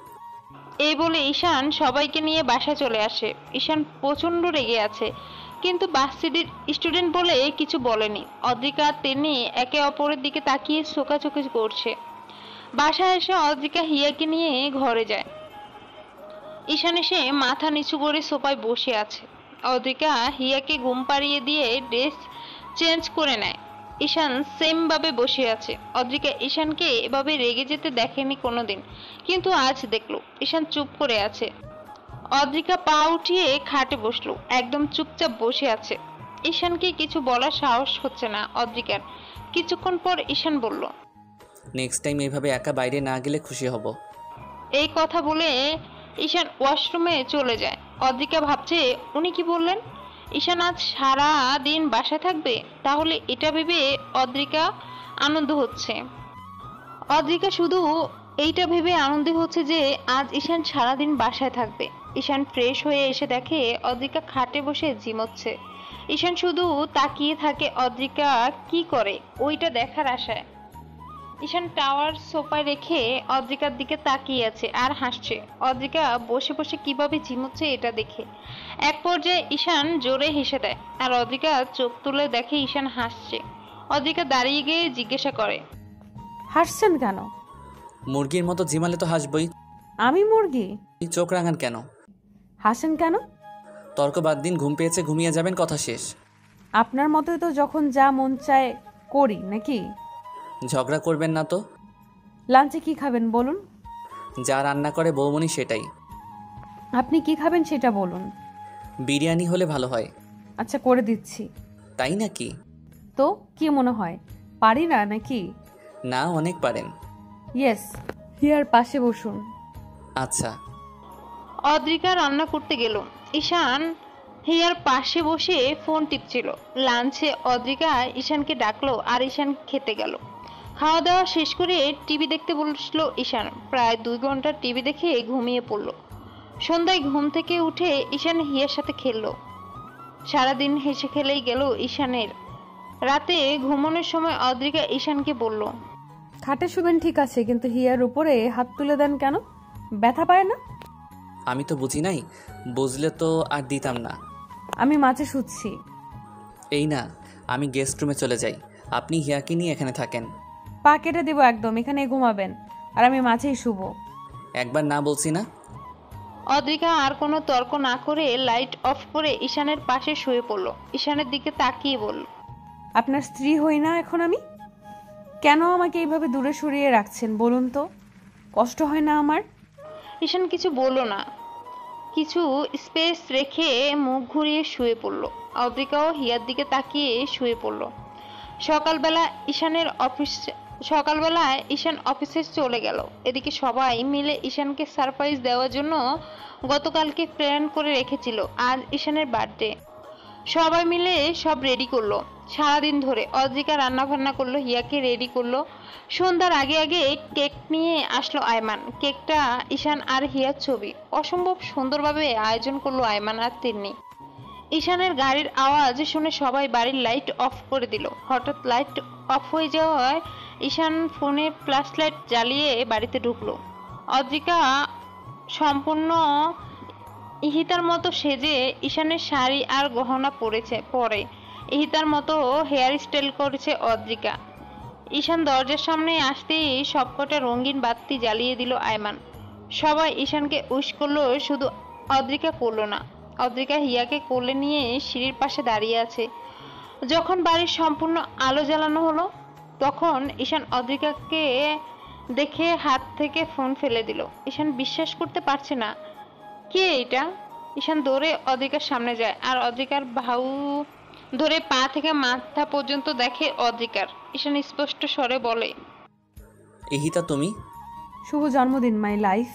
এই বলে ঈশান সবাইকে নিয়ে বাসায় চলে আসে। ঈশান প্রচন্ড রেগে আছে, কিন্তু ভার্সিটির স্টুডেন্ট বলে কিছু বলেনি। অদ্রিকা তিনি একে অপরের দিকে তাকিয়ে চোখাচোখি করছে। বাসায় এসে অদ্রিকা হিয়াকে নিয়ে ঘরে যায়। ঈশান এসে মাথা নিচু করে সোফায় বসে আছে। অদ্রিকা হিয়াকে ঘুম পাড়িয়ে দিয়ে ড্রেস চেঞ্জ করে নেয়। ঈশান সেম ভাবে বসে আছে। অদ্রিকা ঈশানকে এভাবে রেগে যেতে দেখেনি কোনোদিন, কিন্তু আজ দেখলো ঈশান চুপ করে আছে। অদ্রিকা পা উঠিয়ে খাটে বসলো, একদম চুপচাপ বসে আছে। ঈশানকে কিছু বলার সাহস হচ্ছে না অদ্রিকার। কিছুক্ষণ পর ঈশান বলল, নেক্সট টাইম এভাবে একা বাইরে না গেলে খুশি হব। এই কথা বলে ঈশান ওয়াশরুমে চলে যায়। অদ্রিকা ভাবছে উনি কি বললেন, ঈশান আজ সারা দিন বাসায় থাকবে। তাহলে এটা ভেবে অদ্রিকা আনন্দ হচ্ছে। অদ্রিকা শুধু এইটা ভেবে আনন্দ হচ্ছে যে আজ ঈশান সারাদিন বাসায় থাকবে। ঈশান ফ্রেশ হয়ে এসে দেখে অদ্রিকা খাটে বসে ঝিমোচ্ছে। ঈশান শুধু তাকিয়ে থাকে অদ্রিকা কি করে ওইটা দেখার আশায়। ঈশান টাওয়ার সোফায় রেখে অদ্রিকার দিকে তাকিয়ে আছে আর হাসছে। অদ্রিকা বসে বসে কিভাবে ঝিমোচ্ছে এটা দেখে। এক পর্যায়ে ঈশান জোরে হেসে দেয়, আর অদ্রিকা চোখ তুলে দেখে ঈশান হাসছে। অদ্রিকা দাঁড়িয়ে গিয়ে জিজ্ঞাসা করে, হাসছেন কেন? মুরগির মতো জিমালে তো হাসবই। আমি মুরগি? চোখ রাঙান কেন? হাসেন কেন? তর্ক বাদ দিন, ঘুম পেয়েছে, ঘুমিয়ে যাবেন, কথা শেষ। আপনার মতোই তো যখন যা মন চায় করি নাকি? ঝগড়া করবেন না তো। লাঞ্চে কি খাবেন বলুন? যা রান্না করে বৌমনি সেটাই। আপনি কি খাবেন সেটা বলুন। বিরিয়ানি হলে ভালো হয়। আচ্ছা, করে দিচ্ছি। তাই নাকি? তো কি মনে হয় পারি না নাকি? না, অনেক পারেন। ইয়েস, হিয়ার পাশে বসুন। আচ্ছা। অদ্রিকা রান্না করতে গেল। ঈশান হিয়ার পাশে বসে ফোন টিপছিল। লাঞ্চে অদ্রিকা ঈশানকে ডাকলো আর ঈশান খেতে গেল। খাওয়া দাওয়া শেষ করে টিভি দেখতে বসলো ঈশান। প্রায় 2 ঘন্টা টিভি দেখে ঘুমিয়ে পড়লো। সন্ধ্যায় ঘুম থেকে উঠে ঈশান হিয়ার সাথে খেললো। সারাদিন হেসে খেলেই গেল ঈশানের। রাতে ঘুমানোর সময় অদ্রিকা ঈশানকে বলল, খাটে শুবেন ঠিক আছে, কিন্তু হিয়ার উপরে হাত তুলে দেন কেন? ব্যথা পায় না? আমি তো বুঝি নাই, বুঝলে তো আর দিতাম না। আমি মাঝে শুচ্ছি। এই না, আমি গেস্ট রুমে চলে যাই, আপনি হিয়াকে নিয়ে এখানে থাকেন। পা কেটে দেবো একদম, এখানে ঘুমাবেন আর আমি মাঝেই শুব। একবার না বলছি না। অদ্রিকা আর কোনো তর্ক না করে লাইট অফ করে ঈশানের পাশে শুয়ে পড়ল। ঈশানের দিকে তাকিয়ে বলল, আপনার স্ত্রী হই না এখন আমি? কেন আমাকে এইভাবে দূরে সরিয়ে রাখছেন বলুন তো? কষ্ট হয় না আমার? ঈশান কিছু বলল না, কিছু স্পেস রেখে মুখ ঘুরিয়ে শুয়ে পড়ল। অদ্রিকাও হিয়ার দিকে তাকিয়ে শুয়ে পড়ল। সকালবেলায় ঈশান অফিসে চলে গেল। এদিকে সবাই মিলে ঈশানকে সারপ্রাইজ দেওয়ার জন্য গতকালকে প্ল্যান করে রেখেছিল আজ ঈশানের বার্থডে। সবাই মিলে সব রেডি করলো। সারাদিন ধরে অদ্রিকা রান্না বান্না করলো, হিয়াকে রেডি করলো। সন্ধ্যার আগে আগে কেক নিয়ে আসলো আয়মান। কেকটা ঈশান আর হিয়ার ছবি। অসম্ভব সুন্দরভাবে আয়োজন করলো আয়মান আর তিন্নি। ঈশানের গাড়ির আওয়াজ শুনে সবাই বাড়ির লাইট অফ করে দিল। হঠাৎ লাইট অফ হয়ে যাওয়ায় ঈশান ফোনে ফ্ল্যাশ লাইট জ্বালিয়ে বাড়িতে ঢুকলো। অদ্রিকা সম্পূর্ণ ইহিতার মতো সেজে ঈশানের শাড়ি আর গহনা পরে ইহিতার মতো হেয়ার স্টাইল করেছে অদ্রিকা। ঈশান দরজার সামনে আসতেই সবকটা রঙিন বাতি জ্বালিয়ে দিল আয়মান। সবাই ঈশানকে উইশ করলো, শুধু অদ্রিকা করলো না। অদ্রিকা হিয়াকে কোলে নিয়ে সিঁড়ির পাশে দাঁড়িয়ে আছে। যখন বাড়ির সম্পূর্ণ আলো জ্বালানো হলো তখন ঈশান অদ্রিকাকে দেখে হাত থেকে ফোন ফেলে দিল। ঈশান বিশ্বাস করতে পারছে না, কে এটা? ঈশান দৌড়ে অদ্রিকার সামনে যায় আর অদ্রিকার বাহু ধরে পা থেকে মাথা পর্যন্ত দেখে অদ্রিকার। ঈশান স্পষ্ট স্বরে বলে, ইহিতা তুমি? শুভ জন্মদিন মাই লাইফ।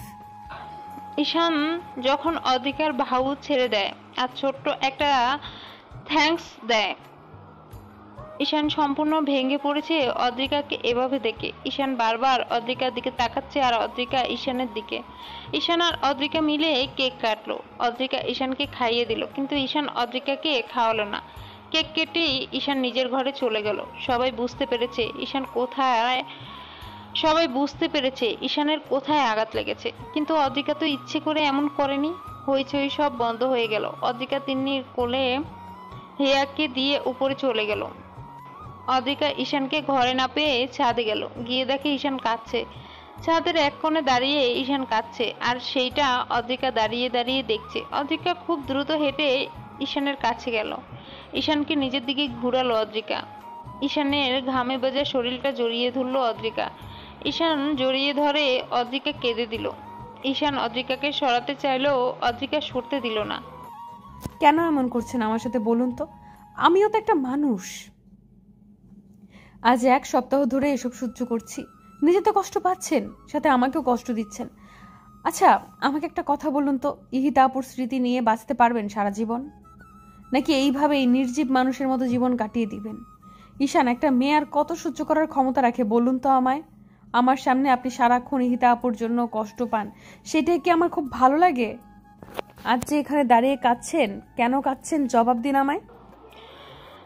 ঈশান যখন অদ্রিকার বাহু ছেড়ে দেয় আর ছোট্ট একটা থ্যাঙ্কস দেয়, ঈশান সম্পূর্ণ ভেঙে পড়েছে অদ্রিকাকে এভাবে দেখে। ঈশান বারবার অদ্রিকার দিকে তাকাচ্ছে আর অদ্রিকা ঈশানের দিকে। ঈশান আর অদ্রিকা মিলে কেক কাটলো। অদ্রিকা ঈশানকে খাইয়ে দিল, কিন্তু ঈশান অদ্রিকাকে খাওয়ালো না। কেক কেটেই ঈশান নিজের ঘরে চলে গেল। সবাই বুঝতে পেরেছে ঈশানের কোথায় আঘাত লেগেছে, কিন্তু অদ্রিকা তো ইচ্ছে করে এমন করেনি। হইচই সব বন্ধ হয়ে গেল। অদ্রিকা তিন্নির কোলে হিয়াকে দিয়ে উপরে চলে গেল। অদ্রিকা ঈশানকে ঘরে না পেয়ে ছাদে গেল। গিয়ে দেখে ঈশান কাঁদছে। ছাদের এক কোণে দাঁড়িয়ে ঈশান কাঁদছে, আর সেইটা অদ্রিকা দাঁড়িয়ে দাঁড়িয়ে দেখছে। অদ্রিকা খুব দ্রুত হেঁটে ঈশানের কাছে গেল। ঈশানকে নিজের দিকে ঘুরালো অদ্রিকা। ঈশানের ঘামে ভেজা শরীরটা জড়িয়ে ধরলো অদ্রিকা। ঈশান জড়িয়ে ধরে অদ্রিকা কেঁদে দিল। ঈশান অদ্রিকাকে সরাতে চাইলেও অদ্রিকা সরতে দিল না। কেন এমন করছেন আমার সাথে বলুন তো? আমিও তো একটা মানুষ। আজ 1 সপ্তাহ ধরে এসব সহ্য করছি। নিজে তো কষ্ট পাচ্ছেন, সাথে আমাকেও কষ্ট দিচ্ছেন। আচ্ছা, আমাকে একটা কথা বলুন তো, ইহিতা আপুর স্মৃতি নিয়ে বাঁচতে পারবেন সারা জীবন, নাকি এইভাবেই নির্জীব মানুষের মতো জীবন কাটিয়ে দিবেন? ঈশান, একটা মেয়ে আর কত সহ্য করার ক্ষমতা রাখে বলুন তো আমায়? আমার সামনে আপনি সারাক্ষণ ইহিতা আপুর জন্য কষ্ট পান, সেটাই কি আমার খুব ভালো লাগে? আজ যে এখানে দাঁড়িয়ে কাঁদছেন, কেন কাঁদছেন জবাব দিন আমায়।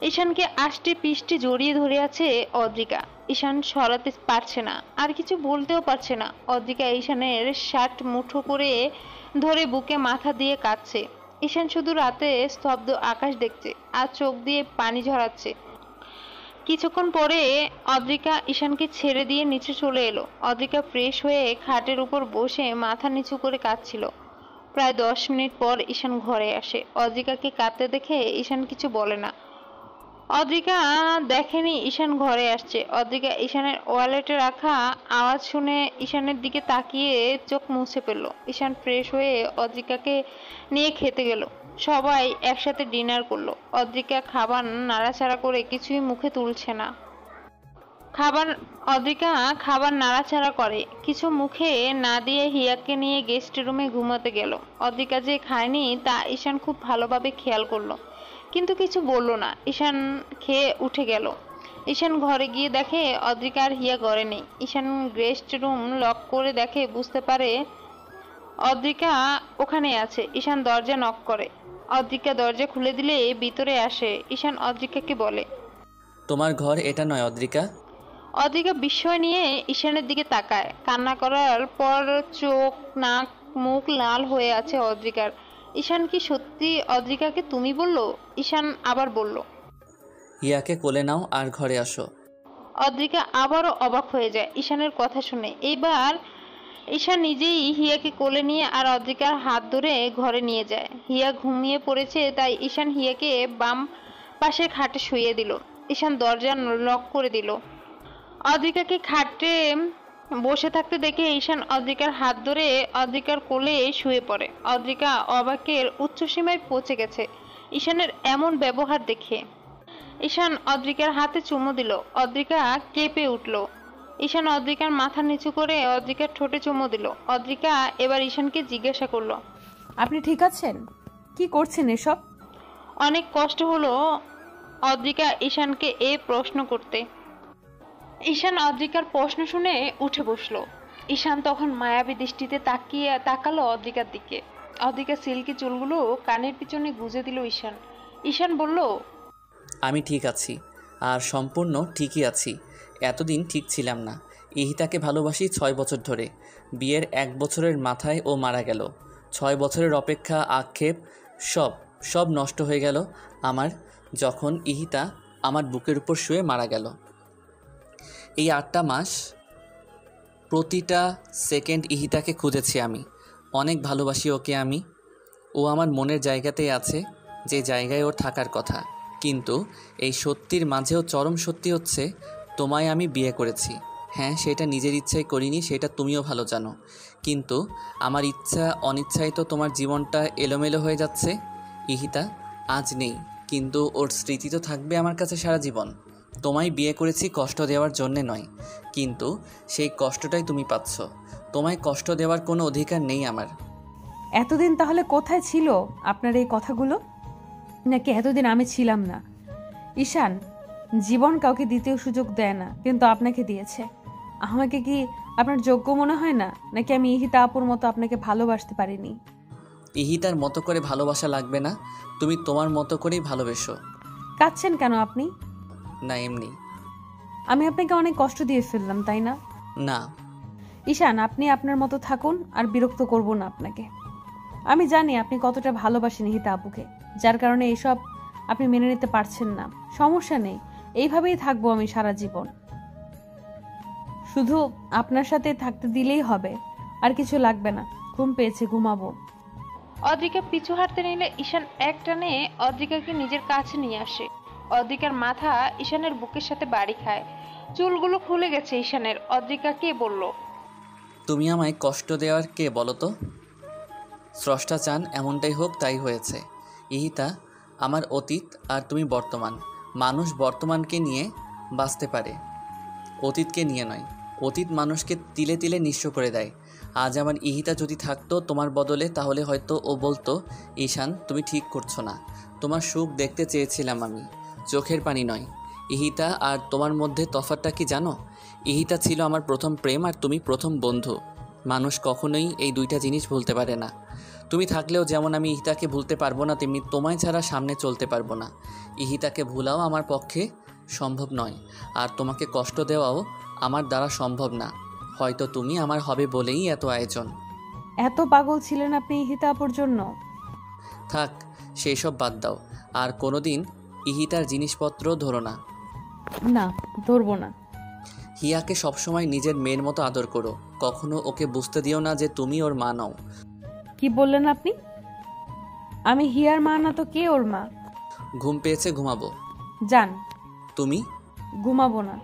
ঈশানকে আষ্টে পিষ্টে জড়িয়ে ধরে আছে অদ্রিকা। ঈশান সরাতে পারছে না, আর কিছু বলতেও পারছে না। অদ্রিকা ঈশানের শার্ট মুঠো করে ধরে বুকে মাথা দিয়ে কাঁদছে। ঈশান শুধু রাতে স্তব্ধ আকাশ দেখছে আর চোখ দিয়ে পানি ঝরাচ্ছে। কিছুক্ষণ পরে অদ্রিকা ঈশানকে ছেড়ে দিয়ে নিচে চলে এলো। অদ্রিকা ফ্রেশ হয়ে খাটের উপর বসে মাথা নিচু করে কাঁদছিল। প্রায় 10 মিনিট পর ঈশান ঘরে আসে। অদ্রিকাকে কাঁদতে দেখে ঈশান কিছু বলে না। অদ্রিকা দেখেনি ঈশান ঘরে আসছে। অদ্রিকা ঈশানের ওয়ালেটে রাখা আওয়াজ শুনে ঈশানের দিকে তাকিয়ে চোখ মুছে ফেলল। ঈশান ফ্রেশ হয়ে অদ্রিকাকে নিয়ে খেতে গেল। সবাই একসাথে ডিনার করলো। অদ্রিকা খাবার নাড়াচাড়া করে কিছুই মুখে তুলছে না। অদ্রিকা খাবার নাড়াচাড়া করে কিছু মুখে না দিয়ে হিয়াকে নিয়ে গেস্ট রুমে ঘুমাতে গেল। অদ্রিকা যে খায়নি তা ঈশান খুব ভালোভাবে খেয়াল করলো, কিন্তু কিছু বলল না। ঈশান খেয়ে উঠে গেল। ঈশান ঘরে গিয়ে দেখে অদ্রিকা আর হিয়া ঘরে নেই। ঈশান গেস্ট রুম লক করে দেখে, বুঝতে পারে অদ্রিকা ওখানে আছে। ঈশান দরজা নক করে। অদ্রিকা দরজা খুলে দিলে ভিতরে আসে। ঈশান অদ্রিকাকে বলে, তোমার ঘর এটা নয় অদ্রিকা। অদ্রিকা বিস্ময় নিয়ে ঈশানের দিকে তাকায়। কান্না করার পর চোখ, নাক, মুখ লাল হয়ে আছে অদ্রিকার। ঈশান কি সত্যি অদ্রিকাকে তুমি বলল? ঈশান আবার বলল, হিয়াকে কোলে নাও আর ঘরে আসো। অদ্রিকা আবারও অবাক হয়ে যায় ঈশানের কথা শুনে। এইবার ঈশান নিজেই হিয়াকে কোলে নিয়ে আর অদ্রিকার হাত ধরে ঘরে নিয়ে যায়। হিয়া ঘুমিয়ে পড়েছে, তাই ঈশান হিয়াকে বাম পাশের খাটে শুইয়ে দিল। ঈশান দরজা লক করে দিল। অদ্রিকাকে খাটে বসে থাকতে দেখে ঈশান অদ্রিকার হাত ধরে অদ্রিকার কোলে শুয়ে পড়ে। অদ্রিকা অবাকের উচ্চসীমায় পৌঁছে গেছে ঈশানের এমন ব্যবহার দেখে। ঈশান অদ্রিকার হাতে চুমু দিল। অদ্রিকা কেঁপে উঠল। ঈশান অদ্রিকার মাথা নিচু করে অদ্রিকার ঠোঁটে চুমু দিল। অদ্রিকা এবার ঈশানকে জিজ্ঞাসা করলো, আপনি ঠিক আছেন? কি করছেন এসব? অনেক কষ্ট হলো অদ্রিকা ঈশানকে এই প্রশ্ন করতে। ঈশান অদ্রিকার প্রশ্ন শুনে উঠে বসলো। ঈশান তখন মায়াবী দৃষ্টিতে তাকালো অদ্রিকার দিকে। অদ্রিকা সিল্কি চুলগুলো কানের পিছনে গুজে দিল ঈশান। ঈশান বলল, আমি ঠিক আছি, আর সম্পূর্ণ ঠিকই আছি। এতদিন ঠিক ছিলাম না। ইহিতাকে ভালোবাসি 6 বছর ধরে। বিয়ের 1 বছরের মাথায় ও মারা গেল। 6 বছরের অপেক্ষা, আক্ষেপ সব নষ্ট হয়ে গেল আমার, যখন ইহিতা আমার বুকের উপর শুয়ে মারা গেল। এই 8টা মাস প্রতিটা সেকেন্ড ইহিতাকে খুঁজেছি আমি। অনেক ভালোবাসি ওকে আমি। ও আমার মনের জায়গাতেই আছে, যে জায়গায় ওর থাকার কথা। কিন্তু এই সত্যির মাঝেও চরম সত্যি হচ্ছে, তোমায় আমি বিয়ে করেছি। হ্যাঁ, সেটা নিজের ইচ্ছায় করিনি, সেটা তুমিও ভালো জানো। কিন্তু আমার ইচ্ছা অনিচ্ছায় তো তোমার জীবনটা এলোমেলো হয়ে যাচ্ছে। ইহিতা আজ নেই, কিন্তু ওর স্মৃতি তো থাকবে আমার কাছে সারা জীবন। তোমায় বিয়ে করেছি কষ্ট দেওয়ার জন্যে নয়, কিন্তু সেই কষ্টটাই তুমি পাচ্ছ। তোমায় কষ্ট দেওয়ার কোনো অধিকার নেই আমার। এতদিন তাহলে কোথায় ছিল আপনার এই কথাগুলো? নাকি এতদিন আমি ছিলাম না? ঈশান, জীবন কাউকে দ্বিতীয় সুযোগ দেয় না, কিন্তু আপনাকে দিয়েছে। আমাকে কি আপনার যোগ্য মনে হয় না? নাকি আমি ইহিতা আপুর মতো আপনাকে ভালোবাসতে পারিনি? ইহিতার মতো করে ভালোবাসা লাগবে না, তুমি তোমার মতো করেই ভালোবেসো। কাঁদছেন কেন আপনি? না, এমনি। আমি আপনাকে অনেক কষ্ট দিয়ে ফেললাম, তাই না? না। ঈশান, আপনি আপনার মতো থাকুন, আর বিরক্ত করব না আপনাকে। আমি জানি আপনি কতটা ভালোবাসেন ইহিতা আপুকে, যার কারণে এসব আপনি মেনে নিতে পারছেন না। সমস্যা নেই, এইভাবেই থাকবো আমি সারা জীবন। শুধু আপনার সাথে থাকতে দিলেই হবে, আর কিছু লাগবে না। ঘুম পেয়েছে, ঘুমাবো। অদ্রিকা পিছু হাঁটতে নিলে ঈশান এক টানে অদ্রিকাকে নিজের কাছে নিয়ে আসে। অদ্রিকার মাথা ঈশানের বুকের সাথে বাড়ি খায়, চুলগুলো খুলে গেছে ঈশানের। অদ্রিকা কে বলল? তুমি আমায় কষ্ট দেওয়ার কে বলো তো? স্রষ্টা চান এমনটাই হোক, তাই হয়েছে। ইহিতা আমার অতীত, আর তুমি বর্তমান। মানুষ বর্তমানকে নিয়ে বাঁচতে পারে, অতীতকে নিয়ে নয়। অতীত মানুষকে তিলে তিলে নিঃস্ব করে দেয়। আজ আমার ইহিতা যদি থাকতো তোমার বদলে, তাহলে হয়তো ও বলতো, ঈশান তুমি ঠিক করছো না, তোমার সুখ দেখতে চেয়েছিলাম আমি, চোখের পানি নয়। ইহিতা আর তোমার মধ্যে তফাৎটা কি জানো? ইহিতা ছিল আমার প্রথম প্রেম, আর তুমি প্রথম বন্ধু। মানুষ কখনোই এই দুইটা জিনিস ভুলতে পারে না। তুমি থাকলেও যেমন আমি ইহিতাকে ভুলতে পারবো না, তেমনি তোমায় ছাড়া সামনে চলতে পারবো না। ইহিতাকে ভুলাও আমার পক্ষে সম্ভব নয়, আর তোমাকে কষ্ট দেওয়াও আমার দ্বারা সম্ভব না। হয়তো তুমি আমার হবে বলেই এত আয়োজন। এত পাগল ছিলেন আপনি ইহিতা আপুর জন্য? থাক, সেই সব বাদ দাও। আর কোনোদিন ইহিতার জিনিসপত্র ধরো না। না, ধরবো না। হিয়াকে সবসময় নিজের মেয়ের মতো আদর করো, কখনো ওকে বুঝতে দিও না যে তুমি ওর মা নও। কি বললেন আপনি? আমি হিয়ার মা না তো কে ওর মা? ঘুম পেয়েছে, ঘুমাবো। যান। তুমি? ঘুমাবো না।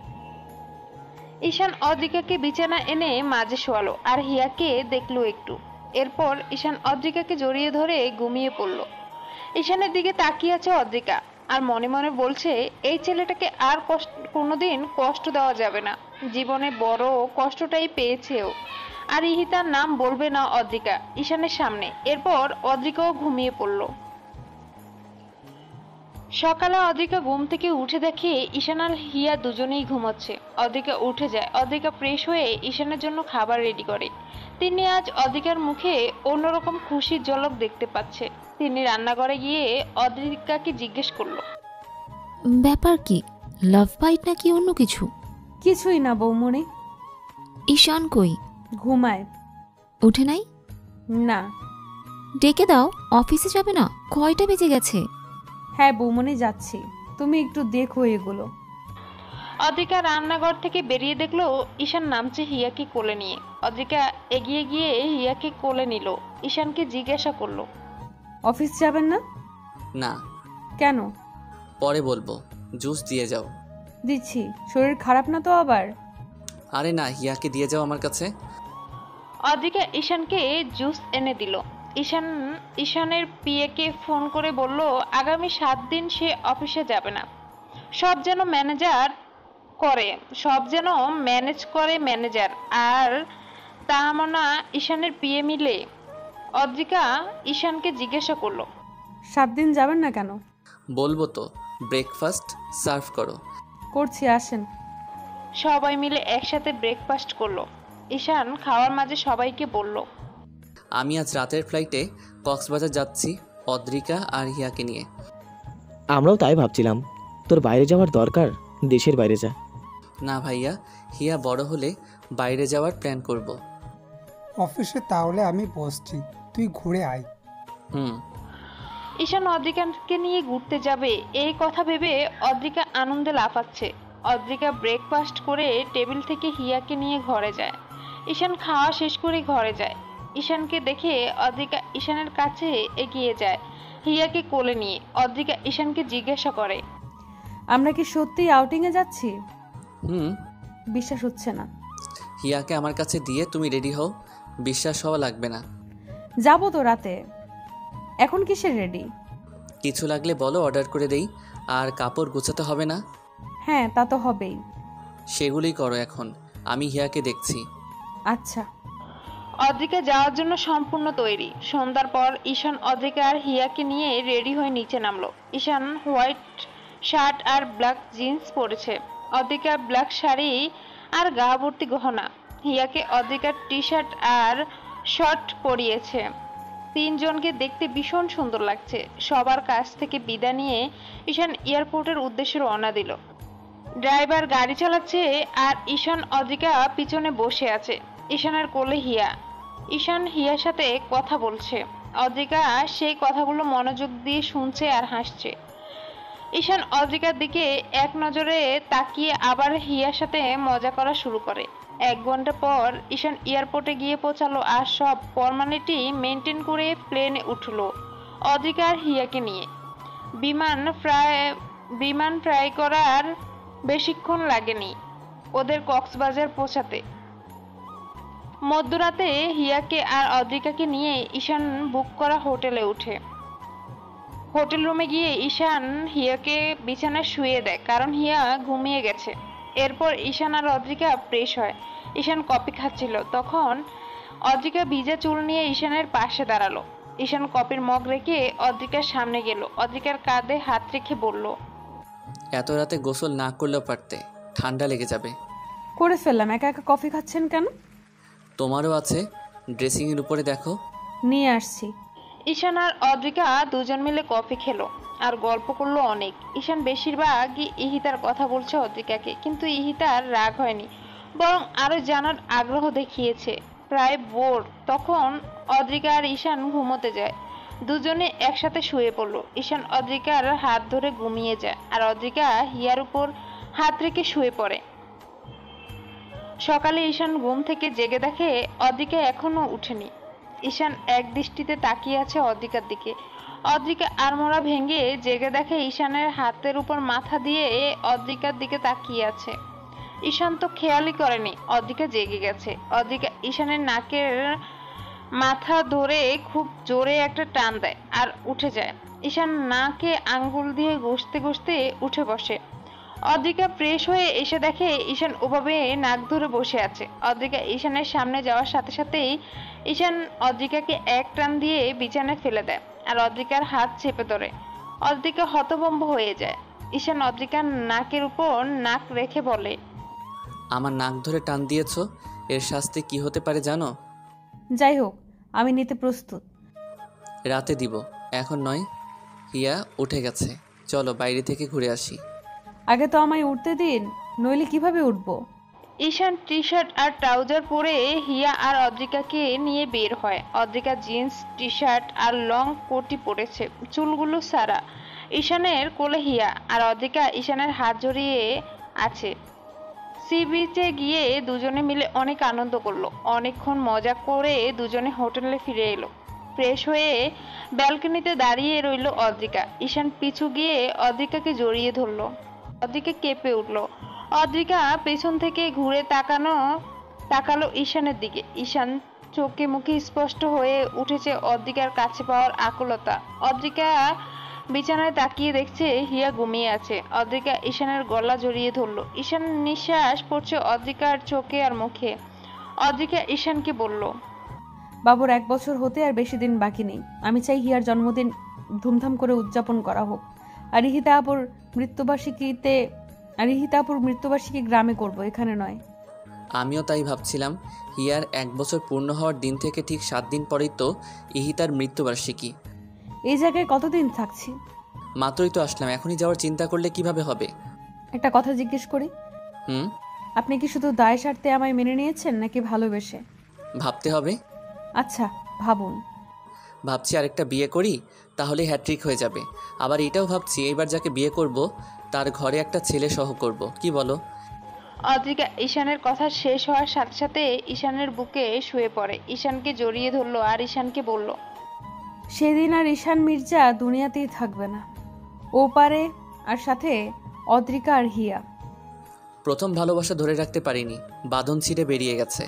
ঈশান অদ্রিকাকে বিছানা এনে মাঝে শোয়ালো, আর হিয়াকে দেখলো একটু। এরপর ঈশান অদ্রিকাকে জড়িয়ে ধরে ঘুমিয়ে পড়ল। ঈশানের দিকে তাকিয়ে আছে অদ্রিকা, আর মনে মনে বলছে, এই ছেলেটাকে আর কোনোদিন কষ্ট দেওয়া যাবে না। জীবনে বড় কষ্টটাই পেয়েছেও। আর ইহিতার নাম বলবে না অদ্রিকা ঈশানের সামনে। এরপর অদ্রিকাও ঘুমিয়ে পড়ল। সকালে অদ্রিকা ঘুম থেকে উঠে দেখে ঈশান আর হিয়া দুজনেই ঘুমাচ্ছে। অদ্রিকা উঠে যায়। অদ্রিকা ফ্রেশ হয়ে ঈশানের জন্য খাবার রেডি করে। তিনি আজ অদ্রিকার মুখে অন্যরকম খুশির ঝলক দেখতে পাচ্ছে। তিনি রান্নাঘরে গিয়ে অদ্রিকাকে জিজ্ঞেস করলো, ব্যাপার কি? লাভ ফাইট নাকি অন্য কিছু? কিছুই না বৌমণি। ঈশান কই? ঘুমায়। উঠে নাই? না। ডেকে দাও, অফিসে যাবে না? কয়টা বেজে গেছে? হ্যাঁ বৌমণি, যাচ্ছি। তুমি একটু দেখো এগুলো। অদ্রিকা রান্নাঘর থেকে বেরিয়ে দেখলো ঈশান নামছে হিয়াকে কোলে নিয়ে। অদ্রিকা এগিয়ে গিয়ে হিয়াকে কোলে নিল। ঈশানকে জিজ্ঞাসা করলো, অফিস যাবেন না? না। কেন? পরে বলবো, জুস দিয়ে যাও। দিচ্ছি। শরীর খারাপ না তো আবার? আরে না, হিয়াকে দিয়ে যাও আমার কাছে। অদ্রিকা ঈশানকে জুস এনে দিল। ঈশানের পিএকে ফোন করে বলল, আগামী 7 দিন সে অফিসে যাবে না। সব যেন ম্যানেজ করে ম্যানেজার, আর তা না ঈশানের পিএ মিলে। অদ্রিকা ঈশানকে জিজ্ঞাসা করলো, 7 দিন যাবেন না কেন? বলবো তো, ব্রেকফাস্ট সার্ভ করো। করছি, আসেন। সবাই মিলে একসাথে ব্রেকফাস্ট করলো। ঈশান খাওয়ার মাঝে সবাইকে বলল, আমি আজ রাতের ফ্লাইটে কক্সবাজার যাচ্ছি অদ্রিকা আর হিয়াকে নিয়ে। আমরাও তাই ভাবছিলাম, তোর বাইরে যাওয়ার দরকার, দেশের বাইরে যা। না ভাইয়া, হিয়া বড় হলে বাইরে যাওয়ার প্ল্যান করব। অফিসে তাহলে আমি বসছি, তুই ঘুরে আয়। ঈশান অদ্রিকাকে নিয়ে ঘুরতে যাবে, এই কথা ভেবে অদ্রিকা আনন্দে লাফাচ্ছে। অদ্রিকা ব্রেকফাস্ট করে টেবিল থেকে হিয়াকে নিয়ে ঘরে যায়। ঈশান খাওয়া শেষ করে ঘরে যায়। ঈশানকে দেখে অদ্রিকা ঈশানের কাছে এগিয়ে যায় হিয়াকে কোলে নিয়ে। অদ্রিকা ঈশানকে জিজ্ঞাসা করে, আমরা কি সত্যি আউটিংয়ে যাচ্ছি? বিশ্বাস হচ্ছে না। হিয়াকে আমার কাছে দিয়ে তুমি রেডি হও, বিশ্বাস হওয়া লাগবে না। যাবো তো রাতে। এখন কিসের রেডি? কিছু লাগলে বলো, অর্ডার করে দেই। আর কাপড় গোছাতে হবে না? হ্যাঁ, তা তো হবেই। সেগুলোই করো এখন, আমি হিয়াকে দেখছি। আচ্ছা। অদ্রিকা যাওয়ার জন্য সম্পূর্ণ তৈরি। সন্ধ্যার পর ঈশান, অদ্রিকা আর হিয়াকে নিয়ে রেডি হয়ে নিচে নামলো। ঈশান হোয়াইট শার্ট আর ব্ল্যাক জিন্স পরেছে, অদ্রিকা ব্ল্যাক শাড়ি আর গা ভর্তি গহনা। হিয়াকে অদ্রিকার টি শার্ট আর শর্ট পরিয়েছে। তিনজনকে দেখতে ভীষণ সুন্দর লাগছে। সবার কাছ থেকে বিদায় নিয়ে ঈশান এয়ারপোর্টের উদ্দেশ্যে রওনা দিল। ড্রাইভার গাড়ি চালাচ্ছে আর ঈশান অদ্রিকা পিছনে বসে আছে। ঈশানের কোলে হিয়া। ঈশান হিয়ার সাথে কথা বলছে। অদ্রিকা সেই কথাগুলো মনোযোগ দিয়ে শুনছে আর হাসছে। ঈশান অদ্রিকার দিকে এক নজরে তাকিয়ে আবার হিয়ার সাথে মজা করা শুরু করে। 1 ঘন্টা পর ঈশান এয়ারপোর্টে গিয়ে পৌঁছালো আর সব ফর্মালিটি মেনটেন করে প্লেনে উঠলো অদ্রিকা আর হিয়াকে নিয়ে। বিমান ফ্রাই করার বেশিক্ষণ লাগেনি ওদের কক্সবাজার পৌঁছাতে। মধ্যরাতে হিয়াকে আর অদ্রিকাকে নিয়ে ঈশান বুক করা হোটেলে উঠে। হোটেল রুমে গিয়ে ঈশান হিয়াকে বিছানায় শুয়ে দেয়, কারণ হিয়া ঘুমিয়ে গেছে। এরপর ঈশান আর অদ্রিকা ফ্রেশ হয়। ঈশান কফি খাচ্ছিল, তখন অদ্রিকা ভিজা চুল নিয়ে ঈশানের পাশে দাঁড়ালো। ঈশান কফির মগ রেখে অদ্রিকার সামনে গেল। অদ্রিকার কাঁধে হাত রেখে বলল, এত রাতে গোসল না করলেও পারতে, ঠান্ডা লেগে যাবে। করে ফেললাম। একা একা কফি খাচ্ছেন কেন? তোমারও আছে, ড্রেসিংয়ের উপরে দেখো। নিয়ে আসছি। ঈশান আর অদ্রিকা দুজন মিলে কফি খেলো আর গল্প করলো অনেক। ঈশান বেশিরভাগই ইহিতার কথা বলছে অদ্রিকাকে, কিন্তু ইহিতার রাগ হয়নি, বরং আরো জানার আগ্রহ দেখিয়েছে। প্রায় ভোর তখন অদ্রিকা আর ঈশান ঘুমোতে যায়। দুজনে একসাথে শুয়ে পড়লো। ঈশান অদ্রিকার হাত ধরে ঘুমিয়ে যায় আর অদ্রিকা হিয়ার উপর হাত রেখে শুয়ে পড়ে। সকালে ঈশান ঘুম থেকে জেগে দেখে অদ্রিকা এখনো উঠেনি। ঈশান এক দৃষ্টিতে তাকিয়ে আছে অদ্রিকার দিকে। অদ্রিকা আড়মোড়া ভেঙে জেগে দেখে ঈশানের হাতের উপর মাথা দিয়ে অদ্রিকার দিকে তাকিয়ে আছে। ঈশান তো খেয়ালই করেনি অদ্রিকা জেগে গেছে। অদ্রিকা ঈশানের নাকের মাথা ধরে খুব জোরে একটা টান দেয় আর উঠে যায়। ঈশান নাকে আঙ্গুল দিয়ে ঘষতে ঘষতে উঠে বসে। অদ্রিকা ফ্রেশ হয়ে এসে দেখে ঈশান ওভাবে নাক ধরে বসে আছে। অদ্রিকা ঈশানের সামনে যাওয়ার সাথে সাথেই ঈশান অদ্রিকাকে এক টান দিয়ে বিছানায় ফেলে দেয় আর অদ্রিকার হাত চেপে ধরে। অদ্রিকা হতভম্ব হয়ে যায়। ঈশান অদ্রিকার নাকের উপর নাক রেখে বলে, আমার নাক ধরে টান দিয়েছ, এর শাস্তি কি হতে পারে জানো? যাই হোক, আমি নিতে প্রস্তুত। রাতে দিব, এখন নয়। হিয়া উঠে গেছে, চলো বাইরে থেকে ঘুরে আসি। আগে তো আমায় উঠতে দিন, নইলে কিভাবে উঠবো? ঈশান টি শার্ট আর ট্রাউজার পরে হিয়া আর অদ্রিকাকে নিয়ে বের হয়। অদ্রিকা জিন্স টি শার্ট আর লং কোটি পরেছে, চুলগুলো সারা। ঈশানের কোলে হিয়া আর অদ্রিকা ঈশানের হাত জড়িয়ে আছে। সি বিচে গিয়ে দুজনে মিলে অনেক আনন্দ করলো। অনেকক্ষণ মজা করে দুজনে হোটেলে ফিরে এলো। ফ্রেশ হয়ে ব্যালকনিতে দাঁড়িয়ে রইল অদ্রিকা। ঈশান পিছু গিয়ে অদ্রিকাকে জড়িয়ে ধরলো। অদ্রিকা কেঁপে উঠলো। অদ্রিকা পেছন থেকে ঘুরে তাকালো ঈশানের দিকে। ঈশান চোখে মুখে স্পষ্ট হয়ে উঠেছে অদ্রিকার কাছে পাওয়ার আকুলতা। অদ্রিকা বিছানায় তাকিয়ে দেখছে হিয়া ঘুমিয়ে আছে। অদ্রিকা ঈশানের গলা জড়িয়ে ধরলো। ঈশান নিঃশ্বাস পড়ছে অদ্রিকার চোখে আর মুখে। অদ্রিকা ঈশানকে বলল, বাবুর 1 বছর হতে আর বেশি দিন বাকি নেই। আমি চাই হিয়ার জন্মদিন ধুমধাম করে উদযাপন করা হোক। আর ইহিতা আপুর মৃত্যুবার্ষিকী গ্রামে করব, এখানে নয়। আমিও তাই ভাবছিলাম। হিয়ার 1 বছর পূর্ণ হওয়ার দিন থেকে ঠিক 7 দিন পরেই তো ইহিতার মৃত্যুবার্ষিকী। এই জায়গায় কতদিন থাকছি? মাত্রই তো আসলাম, এখনই যাওয়ার চিন্তা করলে কিভাবে হবে? একটা কথা জিজ্ঞেস করি, আপনি কি শুধু দায় স্বার্থে আমায় মেনে নিয়েছেন নাকি ভালোবেসে? ভাবতে হবে। আচ্ছা, ভাবুন। ভাবছি আরেকটা বিয়ে করি, তাহলে হ্যাট্রিক হয়ে যাবে। আবার এটাও ভাবছি এইবার যাকে বিয়ে করব তার ঘরে একটা ছেলে সহ করব, কি বলো? অদ্রিকা ঈশানের কথা শেষ হওয়ার সাথে সাথে ঈশানের বুকে শুয়ে পড়ে। ঈশানকে জড়িয়ে ধরলো আর ঈশানকে বলল, সেদিন আর ঈশান মির্জা দুনিয়াতেই থাকবে না। ও পারে, আর সাথে অদ্রিকা আর হিয়া। প্রথম ভালোবাসা ধরে রাখতে পারিনি, বাঁধন ছিঁড়ে বেরিয়ে গেছে।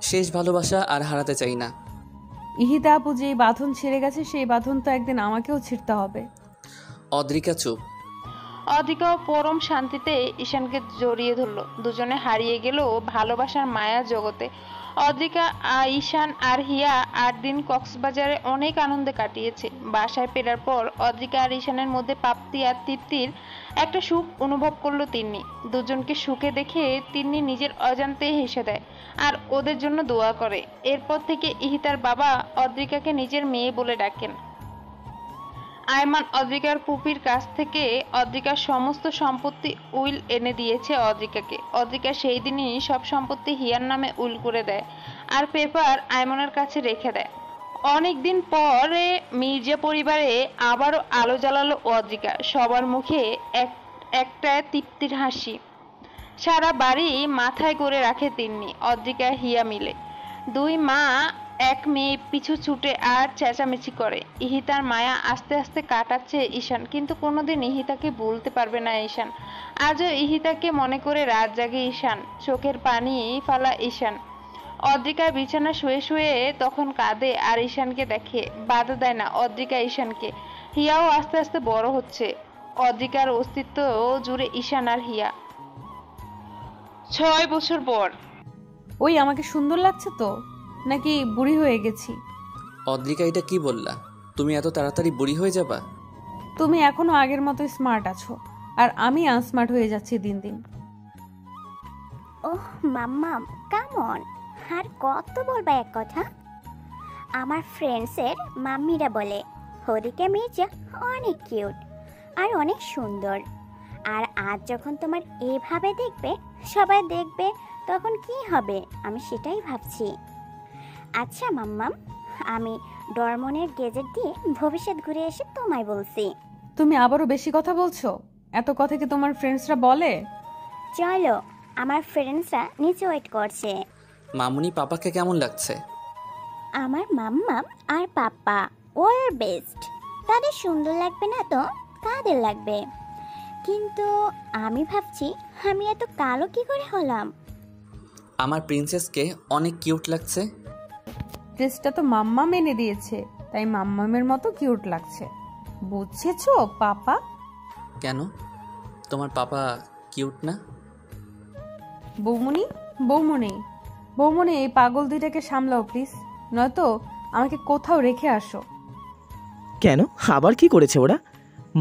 শেষ ভালোবাসা আর হারাতে চাই না। ইহিতা আপু যেই বাঁধন ছিঁড়ে গেছে সেই বাঁধন তো একদিন আমাকেও ছিঁড়তে হবে। অদ্রিকা চুপ। অদ্রিকাও পরম শান্তিতে ঈশানকে জড়িয়ে ধরল। দুজনে হারিয়ে গেল ভালোবাসার মায়া জগতে। অদ্রিকা, ঈশান আর হিয়া 8 দিন কক্সবাজারে অনেক আনন্দে কাটিয়েছে। বাসায় ফেরার পর অদ্রিকা আর ঈশানের মধ্যে প্রাপ্তি আর তৃপ্তির একটা সুখ অনুভব করলো তিন্নি। দুজনকে সুখে দেখে তিন্নি নিজের অজান্তে হেসে দেয় আর ওদের জন্য দোয়া করে। এরপর থেকে ইহিতার বাবা অদ্রিকাকে নিজের মেয়ে বলে ডাকেন। আয়মান অদ্রিকার ফুপির কাছ থেকে অদ্রিকার সমস্ত সম্পত্তি উইল এনে দিয়েছে অদ্রিকাকে। অদ্রিকা সেই দিনই সব সম্পত্তি হিয়ার নামে উইল করে দেয় আর পেপার আয়মানের কাছে রেখে দেয়। অনেকদিন পরে মির্জা পরিবারে আবারও আলো জ্বালালো অদ্রিকা। সবার মুখে একটা তৃপ্তির হাসি। সারা বাড়ি মাথায় করে রাখে তিন্নি, অদ্রিকা হিয়া মিলে। দুই মা এক মেয়ে পিছু ছুটে আর চেঁচামেচি করে। ইহিতার মায়া আস্তে আস্তে কাটাচ্ছে ঈশান, কিন্তু কোনোদিন ইহিতাকে ভুলতে পারবে না ঈশান। আজও ইহিতাকে মনে করে রাত জাগে ঈশান, চোখের পানি ফালা ঈশান। অদ্রিকা বিছানা শুয়ে শুয়ে তখন কাঁদে আর ঈশানকে দেখে, বাধা দেয় না অদ্রিকা ঈশানকে। হিয়াও আস্তে আস্তে বড় হচ্ছে। অদ্রিকার অস্তিত্ব জুড়ে ঈশান আর হিয়া। 6 বছর পর। ওই আমাকে সুন্দর লাগছে তো, নাকি বুড়ি হয়ে গেছি? অদ্রিকা, এটা কি বললা? তুমি এত তাড়াতাড়ি বুড়ি হয়ে যাবা? তুমি এখনো আগের মতোই স্মার্ট আছো, আর আমি আনস্মার্ট হয়ে যাচ্ছি দিন দিন। ওহ মাম্মা, কাম অন, আর কত বলবা এক কথা? আমার ফ্রেন্ডসের মাম্মিরা বলে হরিকা মির্জা অনেক কিউট আর অনেক সুন্দর। আর আজ যখন তোমার এভাবে দেখবে, সবাই দেখবে, তখন কি হবে আমি সেটাই ভাবছি। আচ্ছা মাম্মাম, আমি ডরমনের গেজেট দিয়ে ভবিষ্যৎ ঘুরে এসে তোমায় বলছি। তুমি আবারও বেশি কথা বলছো। এত কথা কি তোমার ফ্রেন্ডসরা বলে? চলো, আমার ফ্রেন্ডসরা নিচে ওয়েট করছে। মামুনি, পাপাকে কেমন লাগছে? আমার মাম্মাম আর পাপা ওয়ার বেস্ট। তাদের সুন্দর লাগবে না তো কাদের লাগবে? কিন্তু আমি ভাবছি আমি এত কালো কি করে হলাম? আমার প্রিন্সেসকে অনেক কিউট লাগছে। ড্রেসটা তো মাম্মা মেনে দিয়েছে, তাই মাম্মামের মতো কিউট লাগছে। বুঝেছো পাপা? কেন, তোমার পাপা কিউট না? বৌমনি, বৌমনি, বৌমনি, এই পাগল দুইটাকে সামলাও প্লিজ, নয়তো আমাকে কোথাও রেখে আসো। কেন, আবার কি করেছে ওরা?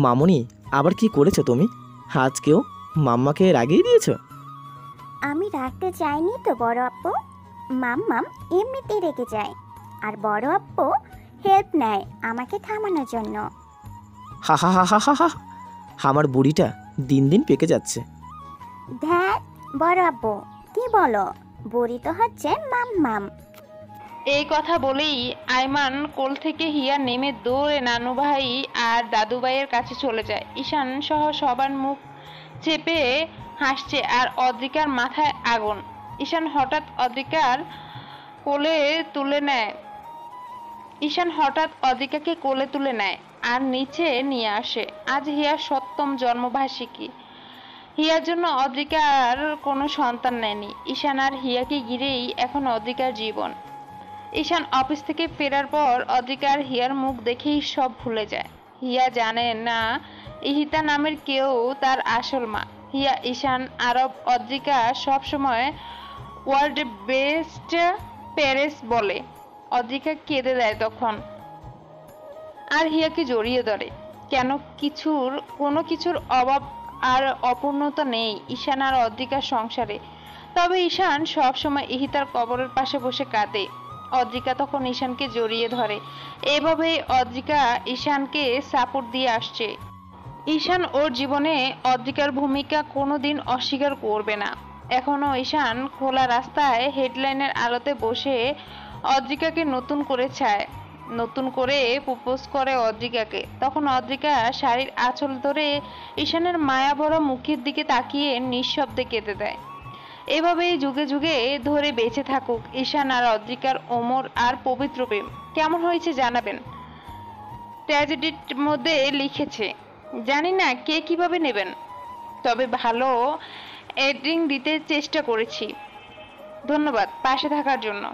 মামুনি, আবার কি করেছো তুমি? আজকেও মাম্মাকে রাগিয়ে দিয়েছো? আমি রাখতে চাইনি তো বড় আপু। মাম্মাম এমনিতেই রেগে যায়, আর বড় আপু হেল্প নেয় আমাকে থামানোর জন্য। হা হা হা হা হা হা, আমার বুড়িটা দিন দিন পেকে যাচ্ছে। ধ্যাত, বড় আপু কি বলো? বুড়ি তো হচ্ছে মাম্মাম। এই কথা বলেই আয়মান কোল থেকে হিয়া নেমে দৌড়ে নানু ভাই আর দাদু ভাইয়ের কাছে চলে যায়। ঈশান সহ সবার মুখ চেপে হাসছে আর অদ্রিকার মাথায় আগুন। ঈশান হঠাৎ অদ্রিকাকে কোলে তুলে নেয় আর নিচে নিয়ে আসে। আজ হিয়ার 7ম জন্মবার্ষিকী। হিয়ার জন্য অদ্রিকার কোনো সন্তান নেয়নি। ঈশান আর হিয়াকে ঘিরেই এখন অদ্রিকার জীবন। ঈশান অফিস থেকে ফেরার পর অদ্রিকা আর হিয়ার মুখ দেখেই সব ভুলে যায়। হিয়া জানে না ইহিতা নামের কেউ তার আসল মা। হিয়া, ঈশান, আরব, অদ্রিকা সবসময় ওয়ার্ল্ড বেস্ট প্যারেন্টস বলে। অদ্রিকা কেঁদে দেয় তখন আর হিয়াকে জড়িয়ে ধরে। কোনো কিছুর অভাব আর অপূর্ণতা নেই ঈশান আর অদ্রিকার সংসারে। তবে ঈশান সবসময় ইহিতার কবরের পাশে বসে কাঁদে। অদ্রিকা তখন ঈশানকে জড়িয়ে ধরে। এভাবেই অদ্রিকা ঈশানকে সাপোর্ট দিয়ে আসছে। ঈশান ওর জীবনে অদ্রিকার ভূমিকা কোনোদিন অস্বীকার করবে না। এখনো ঈশান খোলা রাস্তায় হেডলাইনের আলোতে বসে অদ্রিকাকে নতুন করে প্রপোজ করে অদ্রিকাকে। তখন অদ্রিকা শাড়ির আঁচল ধরে ঈশানের মায়া ভরা মুখের দিকে তাকিয়ে নিঃশব্দে কেঁদে দেয়। এভাবেই যুগে যুগে ধরে বেঁচে থাকুক ঈশান আর অদ্রিকার অমর আর পবিত্র প্রেম। কেমন হয়েছে জানাবেন। ট্র্যাজেডির মধ্যে লিখেছে, জানি না কে কিভাবে নেবেন, তবে ভালো এডিং দিতে চেষ্টা করেছি। ধন্যবাদ পাশে থাকার জন্য।